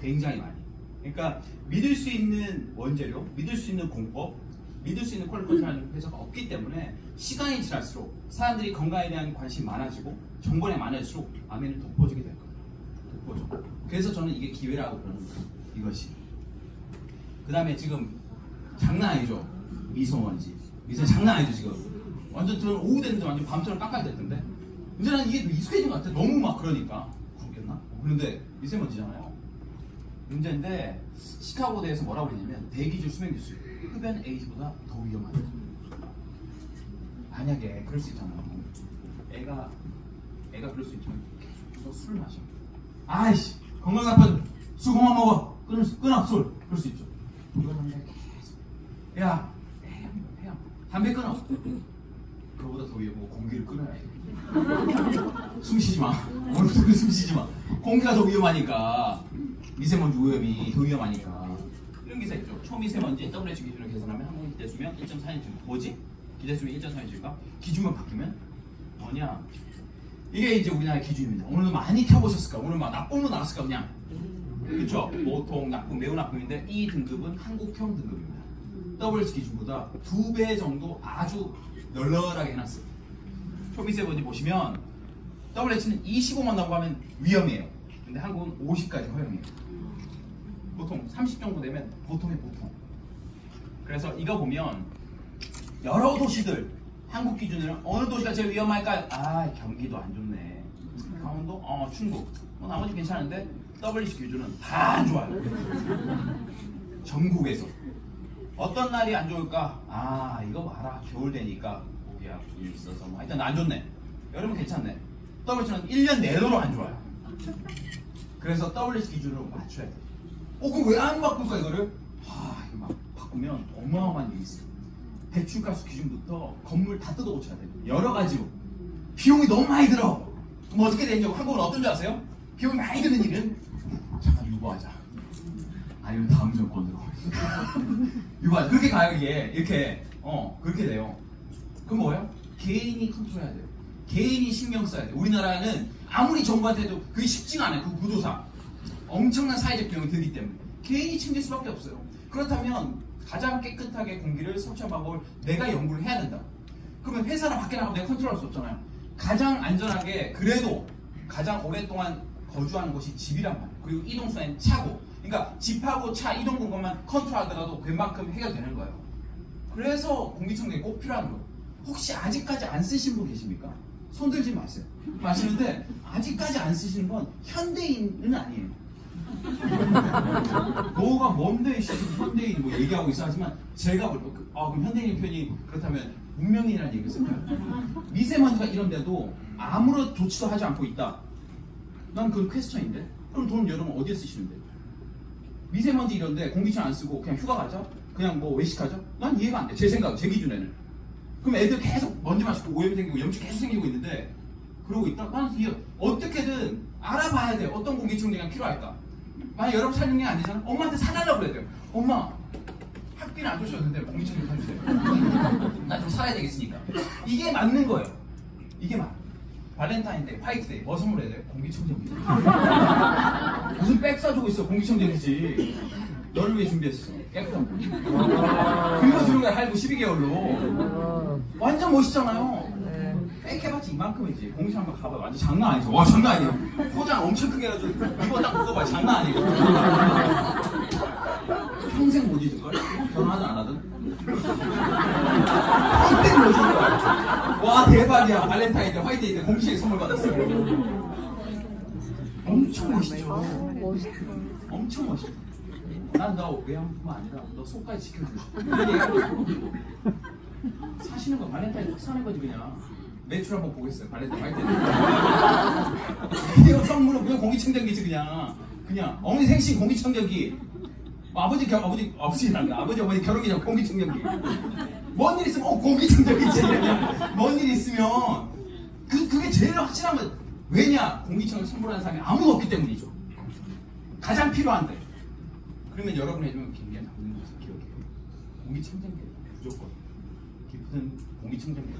굉장히 많이. 그러니까 믿을 수 있는 원재료, 믿을 수 있는 공법, 믿을 수 있는 퀄리티라는 회사가 없기 때문에 시간이 지날수록 사람들이 건강에 대한 관심이 많아지고 정보량이 많아질수록 아멘은 돋보지게 될 거예요. 돋보죠. 그래서 저는 이게 기회라고 그러는 거예요. 이것이. 그 다음에 지금 장난 아니죠? 미세먼지. 미세먼지 장난 아니죠 지금. 완전 저는 오후 됐는데 완전 밤처럼 깜깜했던데. 이제 난 이게 익숙해진 것 같아. 너무 막 그러니까. 그렇겠나? 그런데 미세먼지잖아요. 문제인데 시카고에 대해서 뭐라고 했냐면 대기질 수면기술 흡연 에이즈보다 더 위험하다. 만약에 그럴 수 있잖아요. 애가 그럴 수 있지만 계속 술 마셔. 아이씨 건강 나빠져. 술 그만 먹어. 끊어 술. 그럴 수 있죠. 그러는데 계속 야 해양 담배 끊어. 그거보다 더 위험하고 공기를 끊어야 돼. 숨 쉬지 마. 오늘부터 숨 쉬지 마. 공기가 더 위험하니까. 미세먼지 오염이 더 위험하니까. 이런 기사 있죠. 초미세먼지 WHO 기준으로 계산하면 한국 기대수면 1.4인치. 뭐지? 기대수면 1.4인치일까? 기준만 바뀌면 뭐냐? 이게 이제 우리나라의 기준입니다. 오늘도 많이 켜보셨을까? 오늘 막 나쁨으로 나왔을까 그냥. 그렇죠? 보통 나쁨, 매우 나쁨인데 이 등급은 한국형 등급입니다. WHO 기준보다 2배 정도 아주 널널하게 해놨어요. 초미세먼지 보시면 WH는 25만 넘어가면 위험해요. 근데 한국은 50까지 허용해요. 보통 30 정도 되면 보통의 보통. 그래서 이거 보면 여러 도시들 한국 기준으로 어느 도시가 제일 위험할까요? 아 경기도 안 좋네. 강원도? 충북. 나머지 괜찮은데 WHO 기준은 다 안 좋아요. 전국에서 어떤 날이 안 좋을까? 아 이거 봐라 겨울 되니까 목이 아픔이 있어서 뭐 하여튼 안 좋네. 여름은 괜찮네. WH는 1년 내도록 안 좋아요. 그래서 WHO 기준으로 맞춰야 돼. 그럼 왜 안 바꿀까 이거를? 이거 막 바꾸면 어마어마한 일이 있어요. 배출가스 기준부터 건물 다 뜯어 고쳐야 돼요. 여러 가지로. 비용이 너무 많이 들어. 그럼 어떻게 되냐고. 한국은 어떤 줄 아세요? 비용이 많이 드는 일은 잠깐 유보하자. 아니면 다음 정권으로. 유보하자. 그렇게 가요 이게. 이렇게. 그렇게 돼요. 그럼 뭐예요? 개인이 컨트롤해야 돼요. 개인이 신경 써야 돼요. 우리나라는 아무리 정부한테 해도 그게 쉽지가 않아요. 그 구조상. 엄청난 사회적 비용이 들기 때문에 개인이 챙길 수밖에 없어요. 그렇다면 가장 깨끗하게 공기를 섭취한 방법을 내가 연구를 해야 된다. 그러면 회사나 밖에 나가면 내가 컨트롤할 수 없잖아요. 가장 안전하게 그래도 가장 오랫동안 거주하는 곳이 집이란 말이에요. 그리고 이동수단은 차고. 그러니까 집하고 차 이동 공간만 컨트롤하더라도 웬만큼 해결되는 거예요. 그래서 공기청정기 꼭 필요한 거예요. 혹시 아직까지 안 쓰신 분 계십니까? 손들지 마세요. 마시는데 아직까지 안 쓰시는 건 현대인은 아니에요. 너가 뭔데 현대인 뭐 얘기하고 있어 하지만 제가 그럼 현대인 표현이 그렇다면 문명인이라는 얘기 있을까요? 미세먼지가 이런데도 아무런 조치도 하지 않고 있다. 난 그건 퀘스천인데. 그럼 돈 여러분 어디에 쓰시는데? 미세먼지 이런데 공기청 안 쓰고 그냥 휴가 가죠? 그냥 뭐 외식하죠? 난 이해가 안 돼. 제 생각, 제 기준에는. 그럼 애들 계속 먼지 마시고 오염 생기고 염증 계속 생기고 있는데 그러고 있다? 나는 이게 어떻게든 알아봐야 돼. 어떤 공기청정기가 필요할까? 만약 여러분 살 능력이 안 되잖아? 엄마한테 사달라고 그래야 돼요. 엄마 학비는 안 주셨는데 공기청정기 사주세요. 나 좀 살아야 되겠으니까. 이게 맞는 거예요. 이게 맞아. 발렌타인데이, 화이트데이 뭐 선물해야 돼요? 공기청정기. 무슨 백 사주고 있어. 공기청정기지. 너를 위해 준비했어. 깨끗한 공기. 그리고 주는 거야. 할부 12개월로. 완전 멋있잖아요. 백 해봤자 이만큼이지. 공기청 한번 가봐요. 완전 장난 아니죠. 와 장난 아니에요. 포장 엄청 크게 해가지고 이거 딱 묶어봐요. 장난 아니에요. 평생 못 잊을걸? 결혼하든 안 하든. 평생 못 잊을걸? 와 대박이야. 발렌타인 때 화이트데이 때 공기청이 선물 받았어요. 엄청 멋있죠. 엄청 멋있어. 난 너 외양뿐만 아니라 너 속까지 지켜주고 싶어. 사시는 거 발렌타인 딱 사는 거지 그냥. 매출 한번 보겠어요. 발렌타인 화이트데이. 이거 선물은 그냥 공기청정기지 그냥. 그냥 어머니 생신 공기청정기. 아버지 어머니 결혼기 전 공기청정기. 뭔 일 있으면 공기청정기 제일 뭔 일 있으면 그게 제일 확실한 건 왜냐? 공기청정 선물하는 사람이 아무도 없기 때문이죠. 가장 필요한데. 그러면 여러분이 해주면 굉장히 나오는 것을 기억해요. 공기청정기 무조건 깊은 공기청정기.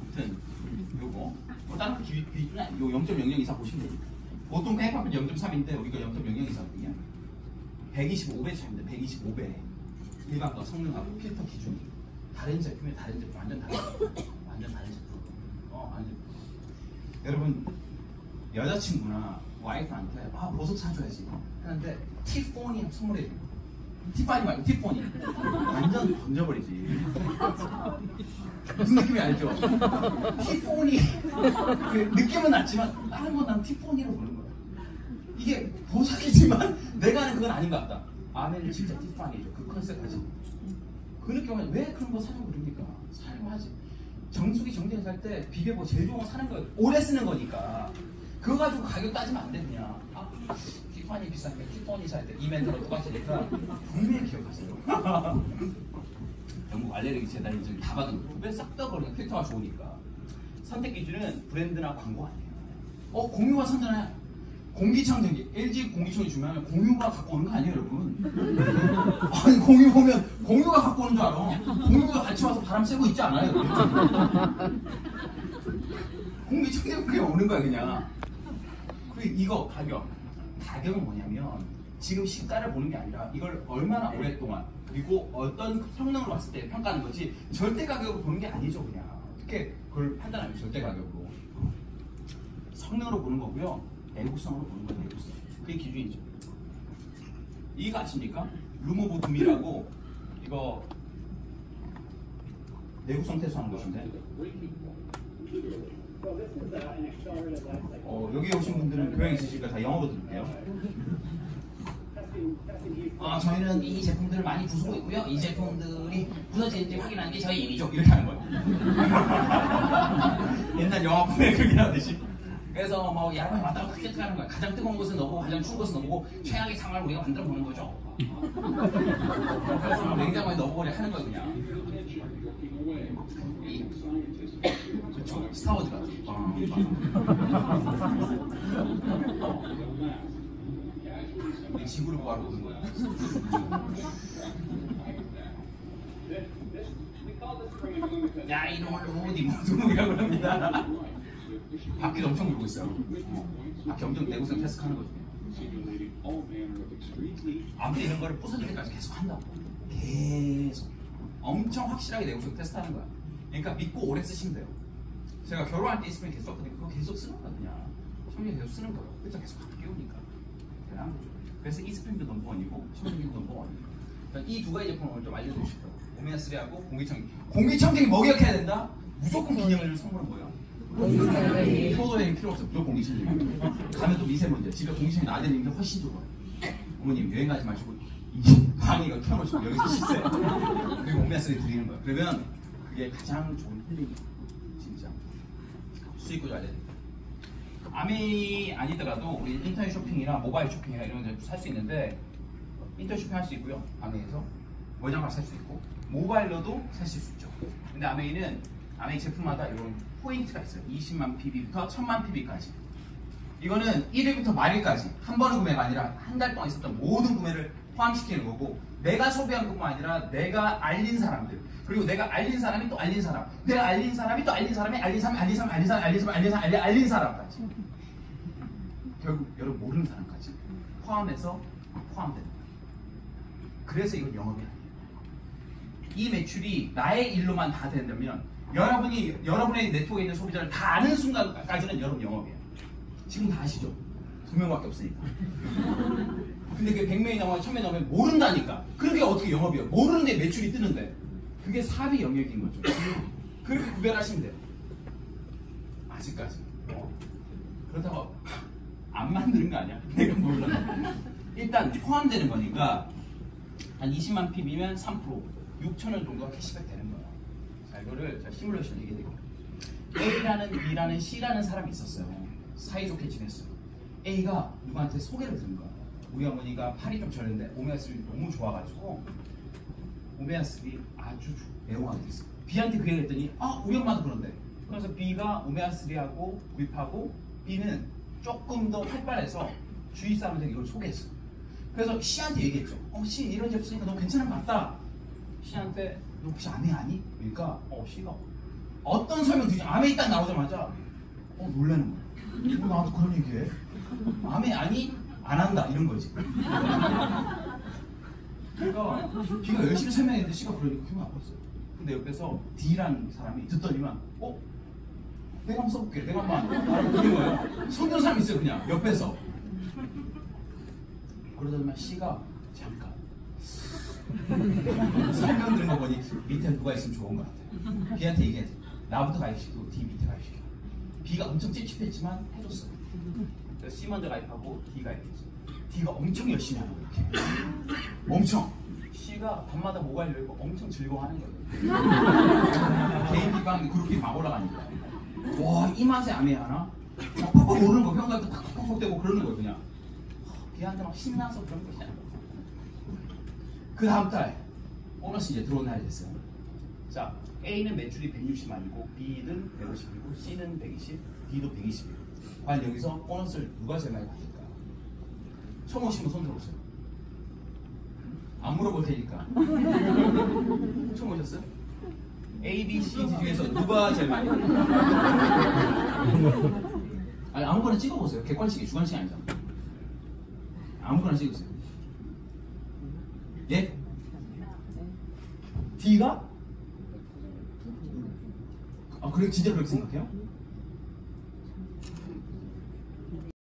아무튼 요거 다른 기준은 요 0.0024 보시면 됩니다. 보통 팩하면 0.3인데 우리가 0.0024거든요. 125배 차이입니다. 125배. 일반 거 성능하고 필터 기준 다른 제품에 다른 제품 완전 다른 제품. 완전 다른 제품. 완전. 여러분 여자친구나 와이프한테 보석 사줘야지 하는데 티포니 선물해 줘. 티파니 말고 티포니. 완전 던져버리지. 무슨 느낌이 알죠? 티포니. 그 느낌은 낮지만 다른 건 난 티포니로 보는 거야. 이게 보석이지만 내가 하는 그건 아닌 것 같다. 아내는 진짜 티파니죠. 그 컨셉 가지고. 그 느낌은 왜 그런 거 사려고 그럽니까? 사려고 하지. 정수기 정제해 살 때 비벼보 제일 좋은 거 사는 거예요. 오래 쓰는 거니까. 그거 가지고 가격 따지면 안 되느냐. 티파니 비싼데 티파니 살 때 이멘트로 똑같으니까 분명히 기억하세요. 영국 알레르기 재단이 지금 다 받은 거. 왜 싹 다 버리냐. 필터가 좋으니까. 선택 기준은 브랜드나 광고 아니에요. 공유가 선전해. 공기청정기, LG 공기청이 주면 공유가 갖고 오는 거 아니에요, 여러분? 아니, 공유 보면 공유가 갖고 오는 줄 알아. 공유가 같이 와서 바람 쐬고 있지 않아요, 여러분? 공기청정기 그냥 오는 거야, 그냥. 그리고 이거 가격은 뭐냐면 지금 시가를 보는 게 아니라 이걸 얼마나 오랫동안 그리고 어떤 성능을 봤을 때 평가하는 거지 절대 가격으로 보는 게 아니죠, 그냥. 어떻게 그걸 판단하면 절대 가격으로. 성능으로 보는 거고요. 내구성으로 보는 거예요. 내구성. 그게 기준이죠. 이거 아십니까? 루모브 둠이라고 이거 내구성 테스트하는 곳인데 여기 오신 분들은 교양 있으시니까 다 영어로 들을게요. 저희는 이 제품들을 많이 부수고 있고요. 이 제품들이 부서지는지 확인하는 게 저희 일이죠. 이렇게 하는 거예요. 옛날 영화 보면 그렇게 하듯이. 그래서 야구에 왔다가 크게 하는 거야. 가장 뜨거운 것은 너고 가장 추운 것은 너고 최악의 상황을 우리가 만들어 보는 거죠. 그래서 냉장고에 넣어보려 하는 거야 그냥. 그렇죠. 스타워즈 같아. 우리 지구를 구하러 오는 거야. 야 이놈을 루모디모둠이라고 합니다. 바퀴도 엄청 불고 있어요. 바퀴 엄청 내구성 테스트하는 거죠. 아무튼 이런 거를 부서질 때까지 계속 한다고. 계속. 엄청 확실하게 내구성 테스트하는 거야. 그러니까 믿고 오래 쓰시면 돼요. 제가 결혼할 때 이스프링 계속 썼거든요. 그거 계속 쓰는 거야 그냥. 청량이 계속 쓰는 거예요. 그렇죠? 계속 바뀌우니까. 대단한 거죠. 그래서 이스프링도 넘버원이고 청량기도 넘버원이에요. 이 두 가지 제품을 좀 알려드리고 싶어요. 오메가3하고 공기청정기. 공기청정기 뭐 기억해야 된다? 무조건 기능을 선물한 거예요. 효도에는 필요 없어. 무조건 공기청정기. 가면 또 미세먼지. 집에 공기청정기 놔두는 게 훨씬 좋아요. 어머님 여행 가지 마시고 이 방에 이거 켜놓으시고 여기서 씻어요. 그리고 오메가3 드리는 거예요. 그러면 그게 가장 좋은 힐링이에요. 진짜. 수익구조 알려드릴게요. 아메이 아니더라도 우리 인터넷 쇼핑이나 모바일 쇼핑이나 이런 데 살 수 있는데 인터넷 쇼핑 할 수 있고요. 아메이에서 월장갑 살 수 있고 모바일로도 살 수 있죠. 근데 아메이 제품마다 이런 포인트가 있어요. 20만 PB부터 1000만 PB까지. 이거는 1일부터 말일까지 한 번의 구매가 아니라 한 달 동안 있었던 모든 구매를 포함시키는 거고 내가 소비한 것뿐만 아니라 내가 알린 사람들 그리고 내가 알린 사람이 또 알린 사람 내가 알린 사람이 또 알린 사람이 알린 사람이 알린 사람 알린 사람 알린 사람 알린 사람 알린 사람까지 결국 여러분 모르는 사람까지 포함해서 포함됩니다. 그래서 이건 영업이 아니에요. 이 매출이 나의 일로만 다 된다면 여러분의 네트워크에 있는 소비자를 다 아는 순간까지는 여러분 영업이에요. 지금 다 아시죠? 2명밖에 없으니까. 근데 그게 100명이 나오면 1000명이 나오면 모른다니까. 그렇게 어떻게 영업이에요? 모르는데 매출이 뜨는데. 그게 사업의 영역인 거죠. 그렇게 구별하시면 돼요. 아직까지. 그렇다고 안 만드는 거 아니야? 내가 몰라. 일단 포함되는 거니까 한 20만 PB면 3% 6,000원 정도가 캐시백 되는 거예요. 자, 이거를 제가 시뮬레이션 얘기해드릴게요. A라는 B라는 C라는 사람이 있었어요. 사이좋게 지냈어요. A가 누구한테 소개를 드린 거야. 우리 어머니가 팔이 좀 저렸는데 오메가3 너무 좋아가지고 오메가3 아주 애용하게 됐어요. B한테 그 얘기 했더니 우리 엄마도 그런데. 그래서 B가 오메가3하고 구입하고 B는 조금 더 활발해서 주위 사람들에게 이걸 소개했어. 그래서 C한테 얘기했죠. C 이런 게 없으니까 너무 괜찮은 것 같다. C한테 너 혹시 암에 아니? 그러니까 C가 어떤 설명 드리지 암에 있다 나오자마자 놀라는 거야. 나도 그런 얘기해. 암에 아니? 안 한다 이런 거지. 그러니까 B가 열심히 설명했는데 C가 그러니까 기분 나빴어요. 근데 옆에서 D라는 사람이 듣더니만 내가 한번 써볼게. 내가 한번 알아보는 거예요. 손드는 사람이 있어요. 그냥 옆에서. 그러더니만 C가 잠깐 설명 들은 거 보니 밑에 누가 있으면 좋은 것 같아. B한테 얘기하지. 나부터 가입시키고 D 밑에 가입시켜. B가 엄청 찝찝했지만 해줬어. 그래서 C 먼저 가입하고 D 가입했지. D가 엄청 열심히 하는 거야. 이렇게. 엄청. C가 밤마다 모바일 열고 엄청 즐거워하는 거예요. 개인 비방 그룹이 막 올라가니까. 와, 이 맛에 암에 하나? 막 팍팍 오르는 거, 형들도 팍팍 대고 그러는 거예요, 그냥. B한테 막 신나서 그런 것이 아니고. 그 다음 달, 보너스 이제 들어온 날이 됐어요. 자, A는 매출이 160만이고, B는 150이고, C는 120, D도 120이에요. 과연 여기서 보너스를 누가 제일 많이 받을까? 처음 오신 분 손 들어보세요. 안 물어볼 테니까. 처음 오셨어요? A, B, C, D 중에서 누가 제일 많이? 아니, 아무거나 찍어보세요. 객관식이 주관식이 아니잖아. 아무거나 찍으세요. 예? D가? 그래 진짜 그렇게 생각해요?